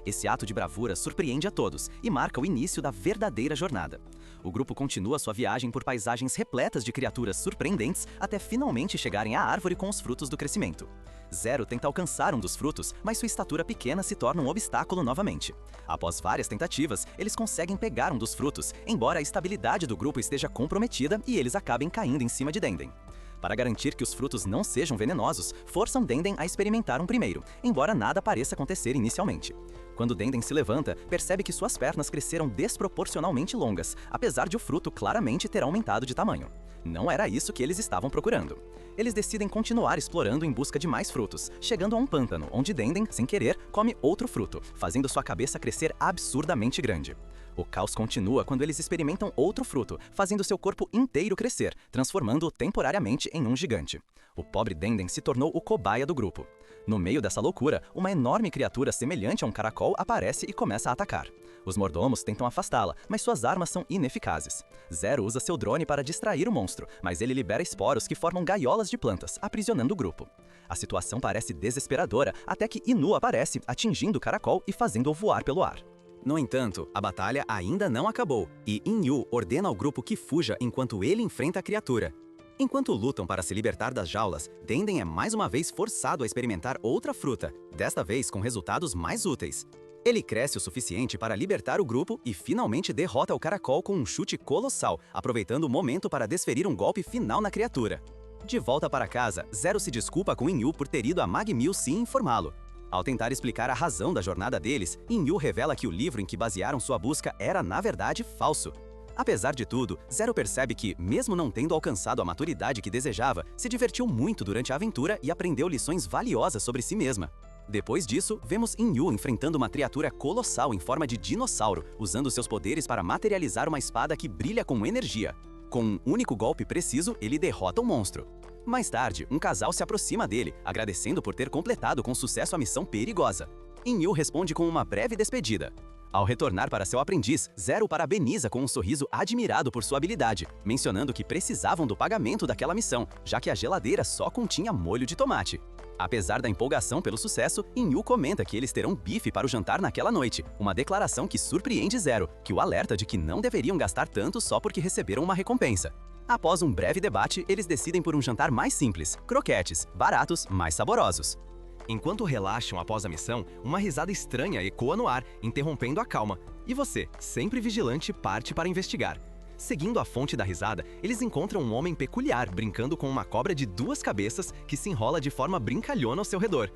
Esse ato de bravura surpreende a todos e marca o início da verdadeira jornada. O grupo continua sua viagem por paisagens repletas de criaturas surpreendentes até finalmente chegarem à árvore com os frutos do crescimento. Zero tenta alcançar um dos frutos, mas sua estatura pequena se torna um obstáculo novamente. Após várias tentativas, eles conseguem pegar um dos frutos, embora a estabilidade do grupo esteja comprometida e eles acabem caindo em cima de Denden. Para garantir que os frutos não sejam venenosos, forçam Denden a experimentar um primeiro, embora nada pareça acontecer inicialmente. Quando Denden se levanta, percebe que suas pernas cresceram desproporcionalmente longas, apesar de o fruto claramente ter aumentado de tamanho. Não era isso que eles estavam procurando. Eles decidem continuar explorando em busca de mais frutos, chegando a um pântano, onde Denden, sem querer, come outro fruto, fazendo sua cabeça crescer absurdamente grande. O caos continua quando eles experimentam outro fruto, fazendo seu corpo inteiro crescer, transformando-o temporariamente em um gigante. O pobre Denden se tornou o cobaia do grupo. No meio dessa loucura, uma enorme criatura semelhante a um caracol aparece e começa a atacar. Os mordomos tentam afastá-la, mas suas armas são ineficazes. Zero usa seu drone para distrair o monstro, mas ele libera esporos que formam gaiolas de plantas, aprisionando o grupo. A situação parece desesperadora até que Inu aparece, atingindo o caracol e fazendo-o voar pelo ar. No entanto, a batalha ainda não acabou, e Inyu ordena ao grupo que fuja enquanto ele enfrenta a criatura. Enquanto lutam para se libertar das jaulas, Denden é mais uma vez forçado a experimentar outra fruta, desta vez com resultados mais úteis. Ele cresce o suficiente para libertar o grupo e finalmente derrota o caracol com um chute colossal, aproveitando o momento para desferir um golpe final na criatura. De volta para casa, Zero se desculpa com Inyu por ter ido a Magmill sem informá-lo. Ao tentar explicar a razão da jornada deles, Inyu revela que o livro em que basearam sua busca era, na verdade, falso. Apesar de tudo, Zero percebe que, mesmo não tendo alcançado a maturidade que desejava, se divertiu muito durante a aventura e aprendeu lições valiosas sobre si mesma. Depois disso, vemos Inyu enfrentando uma criatura colossal em forma de dinossauro, usando seus poderes para materializar uma espada que brilha com energia. Com um único golpe preciso, ele derrota o monstro. Mais tarde, um casal se aproxima dele, agradecendo por ter completado com sucesso a missão perigosa. Inyu responde com uma breve despedida. Ao retornar para seu aprendiz, Zero parabeniza com um sorriso admirado por sua habilidade, mencionando que precisavam do pagamento daquela missão, já que a geladeira só continha molho de tomate. Apesar da empolgação pelo sucesso, Inyu comenta que eles terão bife para o jantar naquela noite, uma declaração que surpreende Zero, que o alerta de que não deveriam gastar tanto só porque receberam uma recompensa. Após um breve debate, eles decidem por um jantar mais simples, croquetes, baratos, mais saborosos. Enquanto relaxam após a missão, uma risada estranha ecoa no ar, interrompendo a calma. E você, sempre vigilante, parte para investigar. Seguindo a fonte da risada, eles encontram um homem peculiar brincando com uma cobra de 2 cabeças que se enrola de forma brincalhona ao seu redor.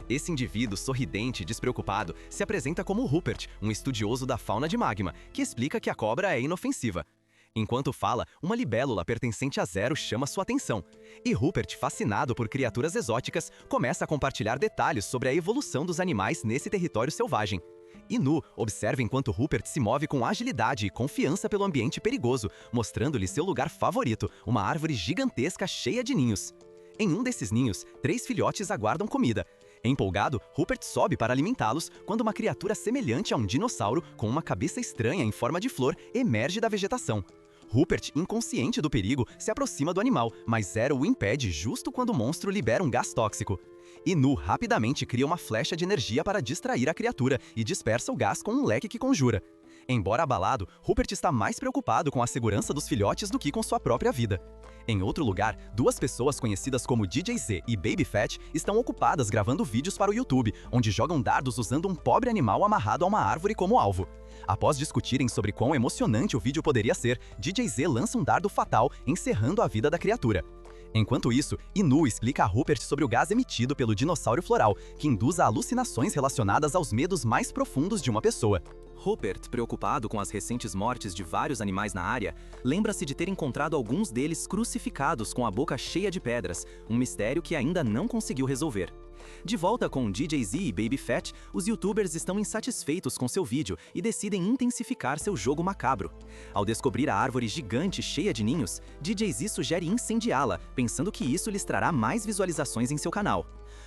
Esse indivíduo sorridente e despreocupado se apresenta como Rupert, um estudioso da fauna de Magma, que explica que a cobra é inofensiva. Enquanto fala, uma libélula pertencente a Zero chama sua atenção. E Rupert, fascinado por criaturas exóticas, começa a compartilhar detalhes sobre a evolução dos animais nesse território selvagem. Inu observa enquanto Rupert se move com agilidade e confiança pelo ambiente perigoso, mostrando-lhe seu lugar favorito, uma árvore gigantesca cheia de ninhos. Em um desses ninhos, 3 filhotes aguardam comida. Empolgado, Rupert sobe para alimentá-los quando uma criatura semelhante a um dinossauro, com uma cabeça estranha em forma de flor, emerge da vegetação. Rupert, inconsciente do perigo, se aproxima do animal, mas Zero o impede justo quando o monstro libera um gás tóxico. Inu rapidamente cria uma flecha de energia para distrair a criatura e dispersa o gás com um leque que conjura. Embora abalado, Rupert está mais preocupado com a segurança dos filhotes do que com sua própria vida. Em outro lugar, 2 pessoas conhecidas como DJ Z e Baby Fat estão ocupadas gravando vídeos para o YouTube, onde jogam dardos usando um pobre animal amarrado a uma árvore como alvo. Após discutirem sobre quão emocionante o vídeo poderia ser, DJ Z lança um dardo fatal, encerrando a vida da criatura. Enquanto isso, Inu explica a Rupert sobre o gás emitido pelo dinossauro floral, que induz a alucinações relacionadas aos medos mais profundos de uma pessoa. Rupert, preocupado com as recentes mortes de vários animais na área, lembra-se de ter encontrado alguns deles crucificados com a boca cheia de pedras, um mistério que ainda não conseguiu resolver. De volta com DJ Z e Baby Fat, os youtubers estão insatisfeitos com seu vídeo e decidem intensificar seu jogo macabro. Ao descobrir a árvore gigante cheia de ninhos, DJ Z sugere incendiá-la, pensando que isso lhes trará mais visualizações em seu canal.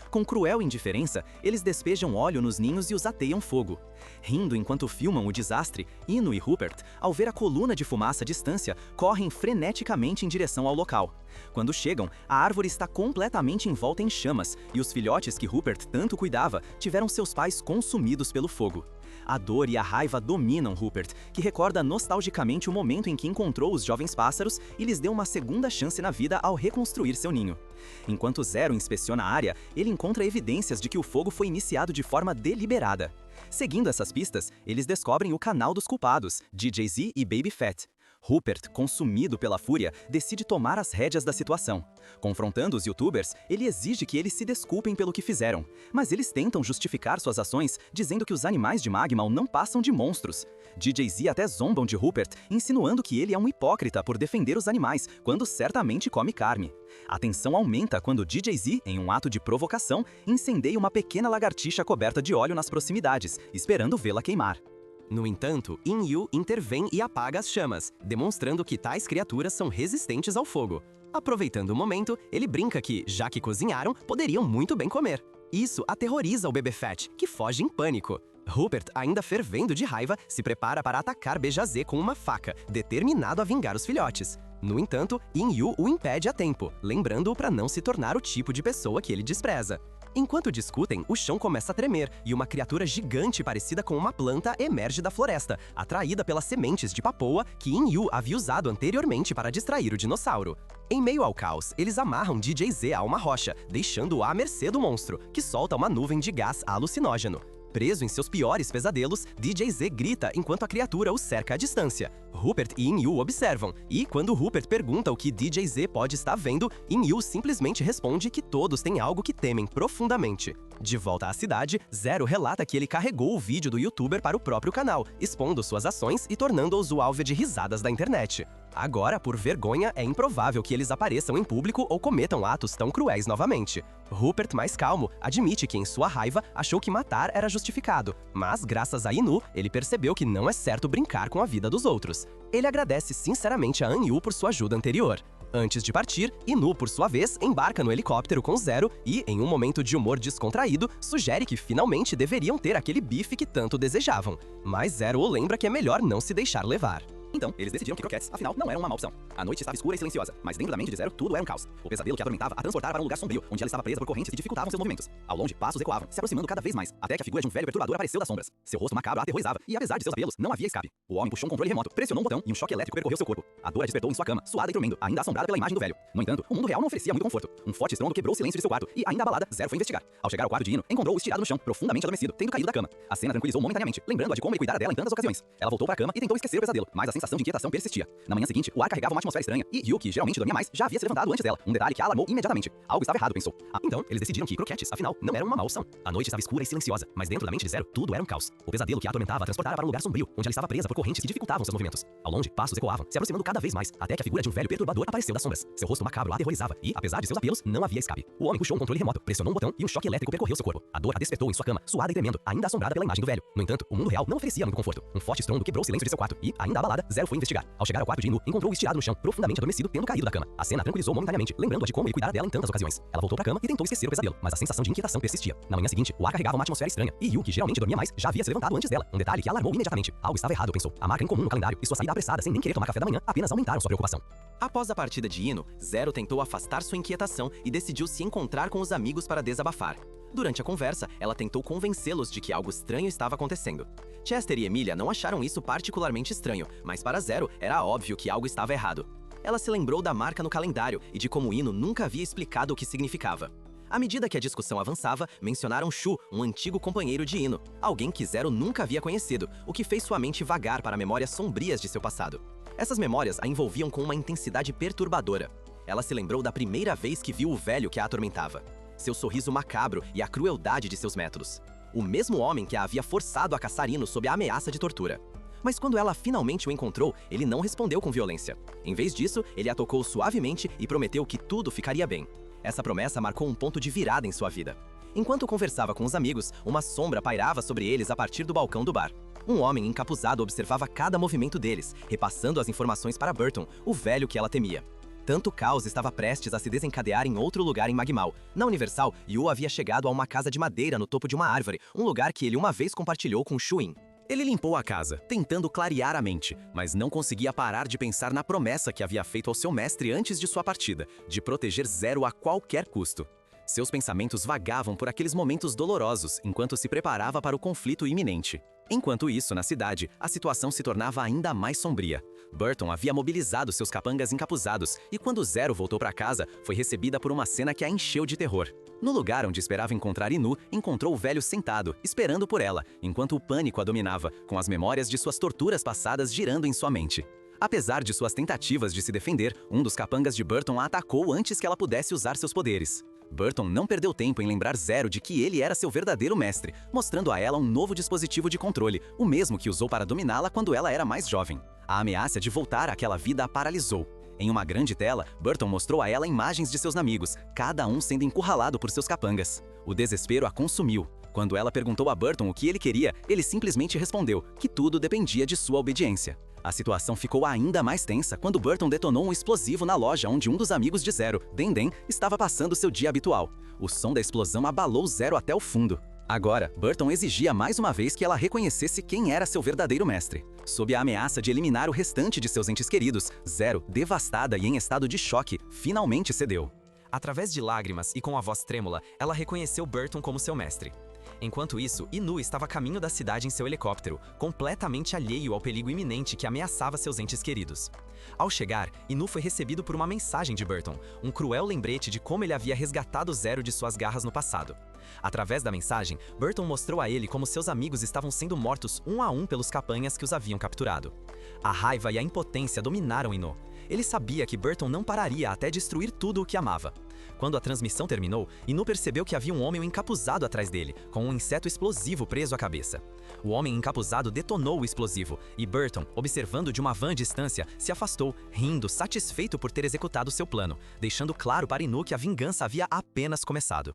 Com cruel indiferença, eles despejam óleo nos ninhos e os ateiam fogo. Rindo enquanto filmam o desastre, Inu e Rupert, ao ver a coluna de fumaça à distância, correm freneticamente em direção ao local. Quando chegam, a árvore está completamente envolta em chamas e os filhotes que Rupert tanto cuidava tiveram seus pais consumidos pelo fogo. A dor e a raiva dominam Rupert, que recorda nostalgicamente o momento em que encontrou os jovens pássaros e lhes deu uma segunda chance na vida ao reconstruir seu ninho. Enquanto Zero inspeciona a área, ele encontra evidências de que o fogo foi iniciado de forma deliberada. Seguindo essas pistas, eles descobrem o canal dos culpados, DJ Z e Baby Fat. Rupert, consumido pela fúria, decide tomar as rédeas da situação. Confrontando os youtubers, ele exige que eles se desculpem pelo que fizeram, mas eles tentam justificar suas ações, dizendo que os animais de Magmal não passam de monstros. DJ Z até zombam de Rupert, insinuando que ele é um hipócrita por defender os animais, quando certamente come carne. A tensão aumenta quando DJ Z, em um ato de provocação, incendeia uma pequena lagartixa coberta de óleo nas proximidades, esperando vê-la queimar. No entanto, Inyu intervém e apaga as chamas, demonstrando que tais criaturas são resistentes ao fogo. Aproveitando o momento, ele brinca que, já que cozinharam, poderiam muito bem comer. Isso aterroriza o bebê Fett, que foge em pânico. Rupert, ainda fervendo de raiva, se prepara para atacar Bejazet com uma faca, determinado a vingar os filhotes. No entanto, In-Yu o impede a tempo, lembrando-o para não se tornar o tipo de pessoa que ele despreza. Enquanto discutem, o chão começa a tremer e uma criatura gigante parecida com uma planta emerge da floresta, atraída pelas sementes de papoa que In-Yu havia usado anteriormente para distrair o dinossauro. Em meio ao caos, eles amarram DJ Z a uma rocha, deixando-o à mercê do monstro, que solta uma nuvem de gás alucinógeno. Preso em seus piores pesadelos, DJ Z grita enquanto a criatura o cerca à distância. Rupert e In-Yu observam, e quando Rupert pergunta o que DJ Z pode estar vendo, In-Yu simplesmente responde que todos têm algo que temem profundamente. De volta à cidade, Zero relata que ele carregou o vídeo do youtuber para o próprio canal, expondo suas ações e tornando-os o alvo de risadas da internet. Agora, por vergonha, é improvável que eles apareçam em público ou cometam atos tão cruéis novamente. Rupert, mais calmo, admite que em sua raiva achou que matar era justificado, mas graças a Inu, ele percebeu que não é certo brincar com a vida dos outros. Ele agradece sinceramente a An-Yu por sua ajuda anterior. Antes de partir, Inu, por sua vez, embarca no helicóptero com Zero e, em um momento de humor descontraído, sugere que finalmente deveriam ter aquele bife que tanto desejavam. Mas Zero o lembra que é melhor não se deixar levar. Então, eles decidiram que croquetes, afinal, não eram uma má opção. A noite estava escura e silenciosa, mas dentro da mente de Zero tudo era um caos. O pesadelo que a atormentava a transportara para um lugar sombrio, onde ela estava presa por correntes que dificultavam seus movimentos. Ao longe, passos ecoavam, se aproximando cada vez mais, até que a figura de um velho perturbador apareceu das sombras. Seu rosto macabro a aterrorizava, e apesar de seus apelos, não havia escape. O homem puxou um controle remoto, pressionou um botão e um choque elétrico percorreu seu corpo. A dor a despertou em sua cama, suada e tremendo, ainda assombrada pela imagem do velho. No entanto, o mundo real não oferecia muito conforto. Um forte estrondo quebrou o silêncio de seu quarto, e ainda abalada, Zero foi investigar. Ao chegar ao quarto de Ino, encontrou-o estirado no chão, profundamente adormecido, tendo caído da cama. A cena tranquilizou momentaneamente, lembrando-a de como ele cuidara dela em tantas ocasiões. Ela voltou para a cama e tentou esquecer o pesadelo, mas a sensação de inquietação persistia. Na manhã seguinte, o ar carregava uma atmosfera estranha, e Ryu, que geralmente dormia mais, já havia se levantado antes dela. Um detalhe que a alarmou imediatamente. Algo estava errado, pensou. Então, eles decidiram que croquetes, afinal, não eram uma má opção. A noite estava escura e silenciosa, mas dentro da mente de Zero, tudo era um caos. O pesadelo que a atormentava a transportara para um lugar sombrio, onde ela estava presa por correntes que dificultavam seus movimentos. Ao longe, passos ecoavam, se aproximando cada vez mais, até que a figura de um velho perturbador apareceu das sombras. Seu rosto macabro a aterrorizava, e, apesar de seus apelos, não havia escape. O homem puxou um controle remoto, pressionou um botão e um choque elétrico percorreu seu corpo. A dor a despertou em sua cama, suada e tremendo, ainda assombrada pela imagem do velho. No entanto, o mundo real não oferecia muito conforto. Um forte estrondo quebrou o silêncio de seu quarto, e, ainda abalada, Zero foi investigar. Ao chegar ao quarto de Inu, encontrou-o estirado no chão, profundamente adormecido, tendo caído da cama. A cena tranquilizou momentaneamente, lembrando-a de como ele cuidara dela em tantas ocasiões. Ela voltou para a cama e tentou esquecer o pesadelo, mas a sensação de inquietação persistia. Na manhã seguinte, o ar carregava uma atmosfera estranha, e Yu, que geralmente dormia mais, já havia se levantado antes dela. Um detalhe que a alarmou imediatamente. Algo estava errado, pensou. A marca incomum no calendário e sua saída apressada sem nem querer tomar café da manhã apenas aumentaram sua preocupação. Após a partida de Ino, Zero tentou afastar sua inquietação e decidiu se encontrar com os amigos para desabafar. Durante a conversa, ela tentou convencê-los de que algo estranho estava acontecendo. Chester e Emilia não acharam isso particularmente estranho, mas para Zero era óbvio que algo estava errado. Ela se lembrou da marca no calendário e de como Ino nunca havia explicado o que significava. À medida que a discussão avançava, mencionaram Shu, um antigo companheiro de Ino, alguém que Zero nunca havia conhecido, o que fez sua mente vagar para memórias sombrias de seu passado. Essas memórias a envolviam com uma intensidade perturbadora. Ela se lembrou da primeira vez que viu o velho que a atormentava, seu sorriso macabro e a crueldade de seus métodos. O mesmo homem que a havia forçado a caçar Ino sob a ameaça de tortura. Mas quando ela finalmente o encontrou, ele não respondeu com violência. Em vez disso, ele a tocou suavemente e prometeu que tudo ficaria bem. Essa promessa marcou um ponto de virada em sua vida. Enquanto conversava com os amigos, uma sombra pairava sobre eles a partir do balcão do bar. Um homem encapuzado observava cada movimento deles, repassando as informações para Burton, o velho que ela temia. Tanto caos estava prestes a se desencadear em outro lugar em Magmal. Na Universal, Yu havia chegado a uma casa de madeira no topo de uma árvore, um lugar que ele uma vez compartilhou com Shuin. Ele limpou a casa, tentando clarear a mente, mas não conseguia parar de pensar na promessa que havia feito ao seu mestre antes de sua partida, de proteger Zero a qualquer custo. Seus pensamentos vagavam por aqueles momentos dolorosos, enquanto se preparava para o conflito iminente. Enquanto isso, na cidade, a situação se tornava ainda mais sombria. Burton havia mobilizado seus capangas encapuzados, e quando Zero voltou para casa, foi recebida por uma cena que a encheu de terror. No lugar onde esperava encontrar Inu, encontrou o velho sentado, esperando por ela, enquanto o pânico a dominava, com as memórias de suas torturas passadas girando em sua mente. Apesar de suas tentativas de se defender, um dos capangas de Burton a atacou antes que ela pudesse usar seus poderes. Burton não perdeu tempo em lembrar Zero de que ele era seu verdadeiro mestre, mostrando a ela um novo dispositivo de controle, o mesmo que usou para dominá-la quando ela era mais jovem. A ameaça de voltar àquela vida a paralisou. Em uma grande tela, Burton mostrou a ela imagens de seus amigos, cada um sendo encurralado por seus capangas. O desespero a consumiu. Quando ela perguntou a Burton o que ele queria, ele simplesmente respondeu que tudo dependia de sua obediência. A situação ficou ainda mais tensa quando Burton detonou um explosivo na loja onde um dos amigos de Zero, Denden, estava passando seu dia habitual. O som da explosão abalou Zero até o fundo. Agora, Burton exigia mais uma vez que ela reconhecesse quem era seu verdadeiro mestre. Sob a ameaça de eliminar o restante de seus entes queridos, Zero, devastada e em estado de choque, finalmente cedeu. Através de lágrimas e com a voz trêmula, ela reconheceu Burton como seu mestre. Enquanto isso, Inu estava a caminho da cidade em seu helicóptero, completamente alheio ao perigo iminente que ameaçava seus entes queridos. Ao chegar, Inu foi recebido por uma mensagem de Burton, um cruel lembrete de como ele havia resgatado Zero de suas garras no passado. Através da mensagem, Burton mostrou a ele como seus amigos estavam sendo mortos um a um pelos capanhas que os haviam capturado. A raiva e a impotência dominaram Inu. Ele sabia que Burton não pararia até destruir tudo o que amava. Quando a transmissão terminou, Inu percebeu que havia um homem encapuzado atrás dele, com um inseto explosivo preso à cabeça. O homem encapuzado detonou o explosivo, e Burton, observando de uma van à distância, se afastou, rindo, satisfeito por ter executado seu plano, deixando claro para Inu que a vingança havia apenas começado.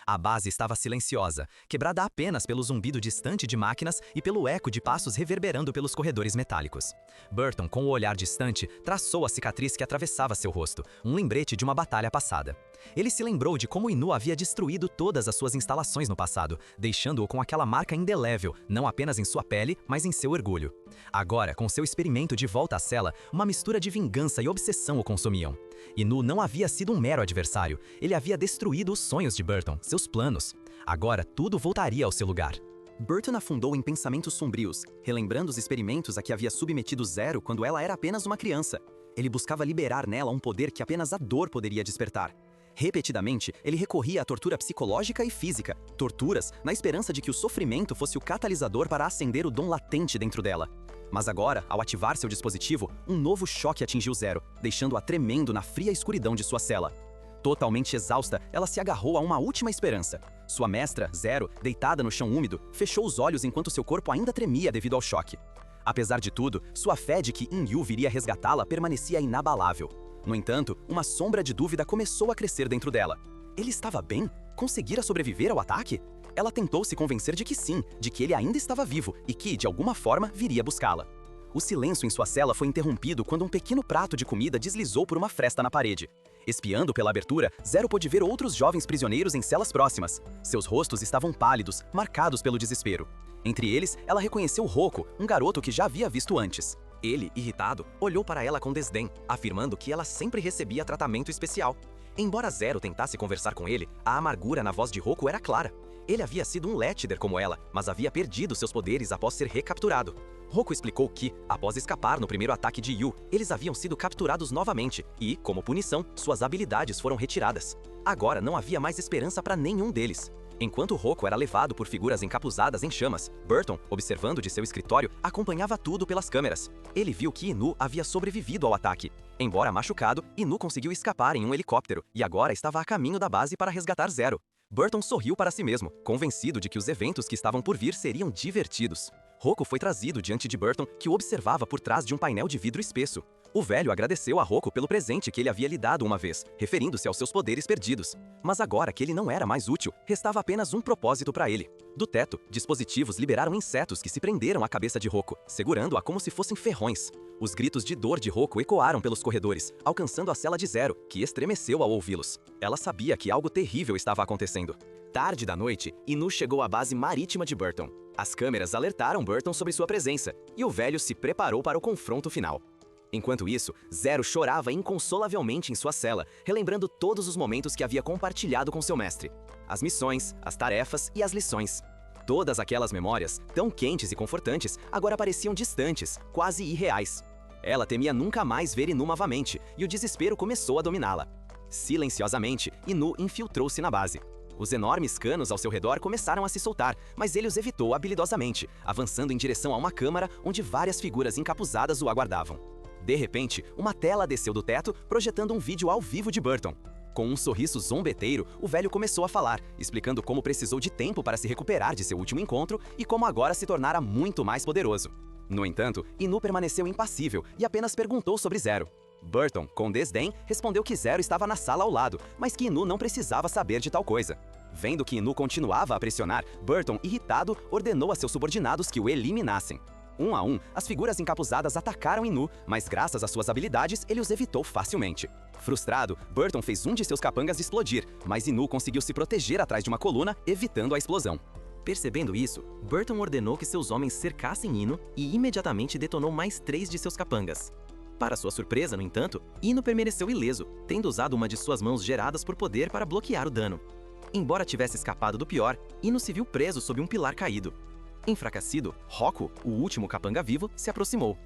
A base estava silenciosa, quebrada apenas pelo zumbido distante de máquinas e pelo eco de passos reverberando pelos corredores metálicos. Burton, com o olhar distante, traçou a cicatriz que atravessava seu rosto, um lembrete de uma batalha passada. Ele se lembrou de como Inu havia destruído todas as suas instalações no passado, deixando-o com aquela marca indelével, não apenas em sua pele, mas em seu orgulho. Agora, com seu experimento de volta à cela, uma mistura de vingança e obsessão o consumiam. Inu não havia sido um mero adversário, ele havia destruído os sonhos de Burton, seus planos. Agora tudo voltaria ao seu lugar. Burton afundou em pensamentos sombrios, relembrando os experimentos a que havia submetido Zero quando ela era apenas uma criança. Ele buscava liberar nela um poder que apenas a dor poderia despertar. Repetidamente, ele recorria à tortura psicológica e física, torturas na esperança de que o sofrimento fosse o catalisador para acender o dom latente dentro dela. Mas agora, ao ativar seu dispositivo, um novo choque atingiu Zero, deixando-a tremendo na fria escuridão de sua cela. Totalmente exausta, ela se agarrou a uma última esperança. Sua mestra, Zero, deitada no chão úmido, fechou os olhos enquanto seu corpo ainda tremia devido ao choque. Apesar de tudo, sua fé de que Yin-Yu viria resgatá-la permanecia inabalável. No entanto, uma sombra de dúvida começou a crescer dentro dela. Ele estava bem? Conseguira sobreviver ao ataque? Ela tentou se convencer de que sim, de que ele ainda estava vivo e que, de alguma forma, viria buscá-la. O silêncio em sua cela foi interrompido quando um pequeno prato de comida deslizou por uma fresta na parede. Espiando pela abertura, Zero pôde ver outros jovens prisioneiros em celas próximas. Seus rostos estavam pálidos, marcados pelo desespero. Entre eles, ela reconheceu Rocco, um garoto que já havia visto antes. Ele, irritado, olhou para ela com desdém, afirmando que ela sempre recebia tratamento especial. Embora Zero tentasse conversar com ele, a amargura na voz de Rocco era clara. Ele havia sido um Lecter como ela, mas havia perdido seus poderes após ser recapturado. Rocco explicou que, após escapar no primeiro ataque de Yu, eles haviam sido capturados novamente e, como punição, suas habilidades foram retiradas. Agora não havia mais esperança para nenhum deles. Enquanto Rocco era levado por figuras encapuzadas em chamas, Burton, observando de seu escritório, acompanhava tudo pelas câmeras. Ele viu que Inu havia sobrevivido ao ataque. Embora machucado, Inu conseguiu escapar em um helicóptero e agora estava a caminho da base para resgatar Zero. Burton sorriu para si mesmo, convencido de que os eventos que estavam por vir seriam divertidos. Rocco foi trazido diante de Burton, que o observava por trás de um painel de vidro espesso. O velho agradeceu a Rocco pelo presente que ele havia lhe dado uma vez, referindo-se aos seus poderes perdidos. Mas agora que ele não era mais útil, restava apenas um propósito para ele. Do teto, dispositivos liberaram insetos que se prenderam à cabeça de Rocco, segurando-a como se fossem ferrões. Os gritos de dor de Rocco ecoaram pelos corredores, alcançando a cela de Zero, que estremeceu ao ouvi-los. Ela sabia que algo terrível estava acontecendo. Tarde da noite, Inu chegou à base marítima de Burton. As câmeras alertaram Burton sobre sua presença, e o velho se preparou para o confronto final. Enquanto isso, Zero chorava inconsolavelmente em sua cela, relembrando todos os momentos que havia compartilhado com seu mestre. As missões, as tarefas e as lições. Todas aquelas memórias, tão quentes e confortantes, agora pareciam distantes, quase irreais. Ela temia nunca mais ver Inu novamente, e o desespero começou a dominá-la. Silenciosamente, Inu infiltrou-se na base. Os enormes canos ao seu redor começaram a se soltar, mas ele os evitou habilidosamente, avançando em direção a uma câmara onde várias figuras encapuzadas o aguardavam. De repente, uma tela desceu do teto, projetando um vídeo ao vivo de Burton. Com um sorriso zombeteiro, o velho começou a falar, explicando como precisou de tempo para se recuperar de seu último encontro e como agora se tornara muito mais poderoso. No entanto, Inu permaneceu impassível e apenas perguntou sobre Zero. Burton, com desdém, respondeu que Zero estava na sala ao lado, mas que Inu não precisava saber de tal coisa. Vendo que Inu continuava a pressionar, Burton, irritado, ordenou a seus subordinados que o eliminassem. Um a um, as figuras encapuzadas atacaram Inu, mas graças às suas habilidades, ele os evitou facilmente. Frustrado, Burton fez um de seus capangas explodir, mas Inu conseguiu se proteger atrás de uma coluna, evitando a explosão. Percebendo isso, Burton ordenou que seus homens cercassem Ino e imediatamente detonou mais 3 de seus capangas. Para sua surpresa, no entanto, Ino permaneceu ileso, tendo usado uma de suas mãos geradas por poder para bloquear o dano. Embora tivesse escapado do pior, Ino se viu preso sob um pilar caído. Enfraquecido, Roku, o último capanga vivo, se aproximou.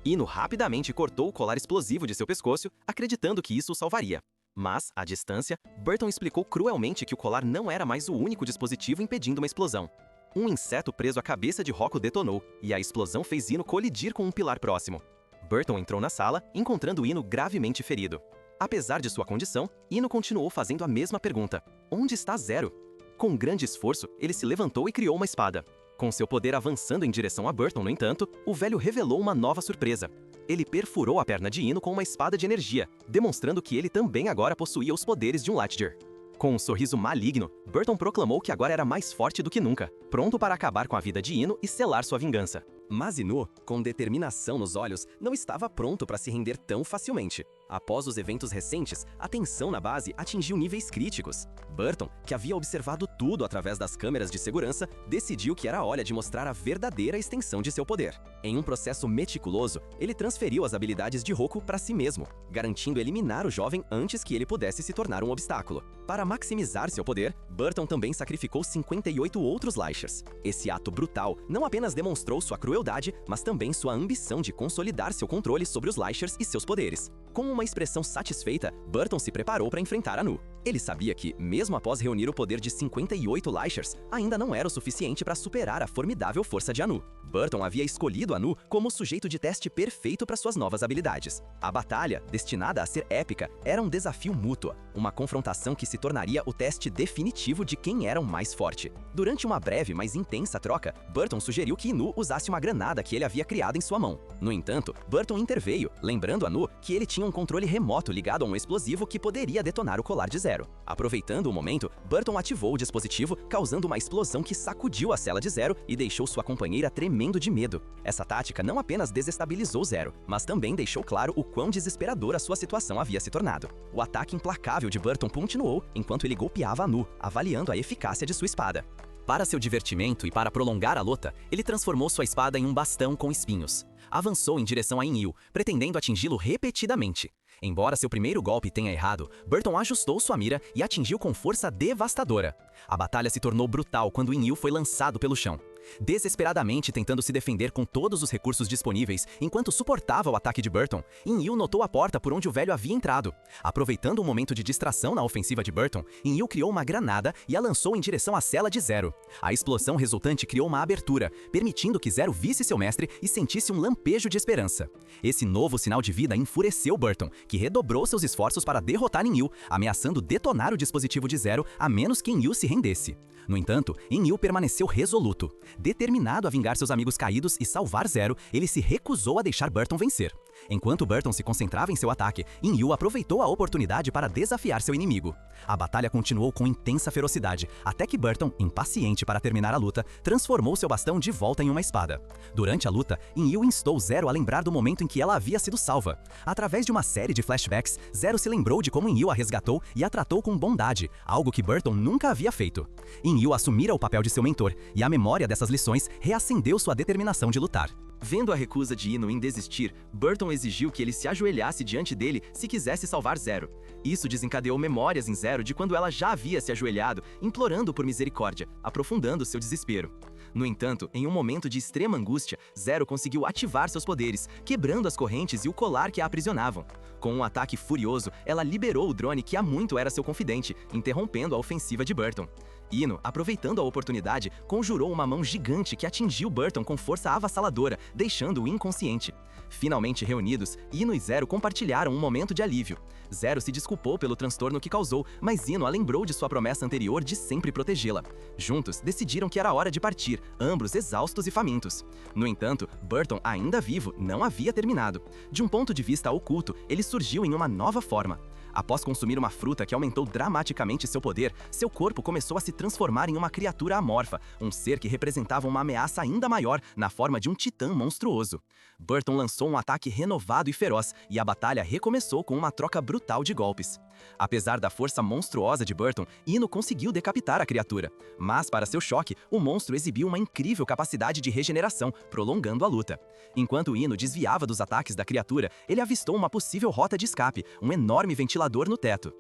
Ino rapidamente cortou o colar explosivo de seu pescoço, acreditando que isso o salvaria. Mas, à distância, Burton explicou cruelmente que o colar não era mais o único dispositivo impedindo uma explosão. Um inseto preso à cabeça de Roku detonou, e a explosão fez Ino colidir com um pilar próximo. Burton entrou na sala, encontrando Ino gravemente ferido. Apesar de sua condição, Ino continuou fazendo a mesma pergunta: onde está Zero? Com grande esforço, ele se levantou e criou uma espada. Com seu poder avançando em direção a Burton, no entanto, o velho revelou uma nova surpresa. Ele perfurou a perna de Ino com uma espada de energia, demonstrando que ele também agora possuía os poderes de um Lightyear. Com um sorriso maligno, Burton proclamou que agora era mais forte do que nunca, pronto para acabar com a vida de Ino e selar sua vingança. Mas Inu, com determinação nos olhos, não estava pronto para se render tão facilmente. Após os eventos recentes, a tensão na base atingiu níveis críticos. Burton, que havia observado tudo através das câmeras de segurança, decidiu que era hora de mostrar a verdadeira extensão de seu poder. Em um processo meticuloso, ele transferiu as habilidades de Roku para si mesmo, garantindo eliminar o jovem antes que ele pudesse se tornar um obstáculo. Para maximizar seu poder, Burton também sacrificou 58 outros Lightyears. Esse ato brutal não apenas demonstrou sua crueldade, mas também sua ambição de consolidar seu controle sobre os Lightyears e seus poderes. Com uma expressão satisfeita, Burton se preparou para enfrentar Anu. Ele sabia que, mesmo após reunir o poder de 58 Lightyears, ainda não era o suficiente para superar a formidável força de Anu. Burton havia escolhido Anu como o sujeito de teste perfeito para suas novas habilidades. A batalha, destinada a ser épica, era um desafio mútuo, uma confrontação que se tornaria o teste definitivo de quem era o mais forte. Durante uma breve, mas intensa troca, Burton sugeriu que Inu usasse uma granada que ele havia criado em sua mão. No entanto, Burton interveio, lembrando Anu que ele tinha um controle remoto ligado a um explosivo que poderia detonar o colar de Zero. Aproveitando o momento, Burton ativou o dispositivo, causando uma explosão que sacudiu a cela de Zero e deixou sua companheira tremendo de medo. Essa tática não apenas desestabilizou Zero, mas também deixou claro o quão desesperadora sua situação havia se tornado. O ataque implacável de Burton continuou enquanto ele golpeava Anu, avaliando a eficácia de sua espada. Para seu divertimento e para prolongar a luta, ele transformou sua espada em um bastão com espinhos. Avançou em direção a Inyu, pretendendo atingi-lo repetidamente. Embora seu primeiro golpe tenha errado, Burton ajustou sua mira e atingiu com força devastadora. A batalha se tornou brutal quando Inyu foi lançado pelo chão. Desesperadamente tentando se defender com todos os recursos disponíveis enquanto suportava o ataque de Burton, Inyu notou a porta por onde o velho havia entrado. Aproveitando um momento de distração na ofensiva de Burton, Inyu criou uma granada e a lançou em direção à cela de Zero. A explosão resultante criou uma abertura, permitindo que Zero visse seu mestre e sentisse um lampejo de esperança. Esse novo sinal de vida enfureceu Burton, que redobrou seus esforços para derrotar Inyu, ameaçando detonar o dispositivo de Zero a menos que Inyu se rendesse. No entanto, Inyu permaneceu resoluto. Determinado a vingar seus amigos caídos e salvar Zero, ele se recusou a deixar Burton vencer. Enquanto Burton se concentrava em seu ataque, Inyu aproveitou a oportunidade para desafiar seu inimigo. A batalha continuou com intensa ferocidade, até que Burton, impaciente para terminar a luta, transformou seu bastão de volta em uma espada. Durante a luta, Inyu instou Zero a lembrar do momento em que ela havia sido salva. Através de uma série de flashbacks, Zero se lembrou de como Inyu a resgatou e a tratou com bondade, algo que Burton nunca havia feito. Inyu assumira o papel de seu mentor, e a memória dessas lições reacendeu sua determinação de lutar. Vendo a recusa de Ino em desistir, Burton exigiu que ele se ajoelhasse diante dele se quisesse salvar Zero. Isso desencadeou memórias em Zero de quando ela já havia se ajoelhado, implorando por misericórdia, aprofundando seu desespero. No entanto, em um momento de extrema angústia, Zero conseguiu ativar seus poderes, quebrando as correntes e o colar que a aprisionavam. Com um ataque furioso, ela liberou o drone que há muito era seu confidente, interrompendo a ofensiva de Burton. Ino, aproveitando a oportunidade, conjurou uma mão gigante que atingiu Burton com força avassaladora, deixando-o inconsciente. Finalmente reunidos, Ino e Zero compartilharam um momento de alívio. Zero se desculpou pelo transtorno que causou, mas Ino a lembrou de sua promessa anterior de sempre protegê-la. Juntos, decidiram que era hora de partir, ambos exaustos e famintos. No entanto, Burton, ainda vivo, não havia terminado. De um ponto de vista oculto, ele surgiu em uma nova forma. Após consumir uma fruta que aumentou dramaticamente seu poder, seu corpo começou a se transformar em uma criatura amorfa, um ser que representava uma ameaça ainda maior na forma de um titã monstruoso. Burton lançou um ataque renovado e feroz, e a batalha recomeçou com uma troca brutal de golpes. Apesar da força monstruosa de Burton, Ino conseguiu decapitar a criatura. Mas, para seu choque, o monstro exibiu uma incrível capacidade de regeneração, prolongando a luta. Enquanto Ino desviava dos ataques da criatura, ele avistou uma possível rota de escape, um enorme ventilador no teto.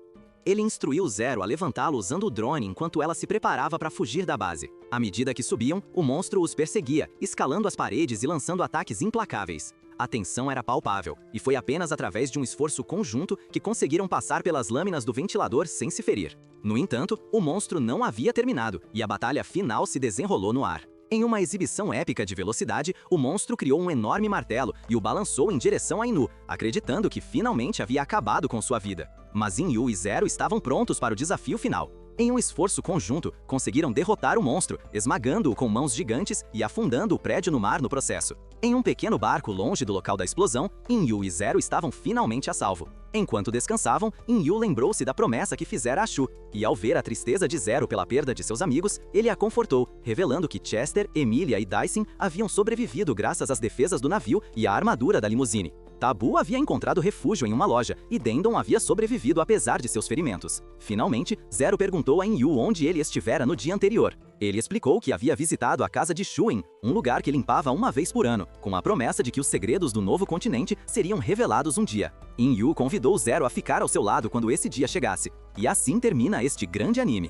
Ele instruiu Zero a levantá-lo usando o drone enquanto ela se preparava para fugir da base. À medida que subiam, o monstro os perseguia, escalando as paredes e lançando ataques implacáveis. A tensão era palpável, e foi apenas através de um esforço conjunto que conseguiram passar pelas lâminas do ventilador sem se ferir. No entanto, o monstro não havia terminado, e a batalha final se desenrolou no ar. Em uma exibição épica de velocidade, o monstro criou um enorme martelo e o balançou em direção a Inu, acreditando que finalmente havia acabado com sua vida. Mas Inu e Zero estavam prontos para o desafio final. Em um esforço conjunto, conseguiram derrotar o monstro, esmagando-o com mãos gigantes e afundando o prédio no mar no processo. Em um pequeno barco longe do local da explosão, Inu e Zero estavam finalmente a salvo. Enquanto descansavam, Inu lembrou-se da promessa que fizera a Shu, e ao ver a tristeza de Zero pela perda de seus amigos, ele a confortou, revelando que Chester, Emilia e Dyson haviam sobrevivido graças às defesas do navio e à armadura da limusine. Tabu havia encontrado refúgio em uma loja, e Dendon havia sobrevivido apesar de seus ferimentos. Finalmente, Zero perguntou a Yu onde ele estivera no dia anterior. Ele explicou que havia visitado a casa de Shuen, um lugar que limpava uma vez por ano, com a promessa de que os segredos do novo continente seriam revelados um dia. Yu convidou Zero a ficar ao seu lado quando esse dia chegasse. E assim termina este grande anime.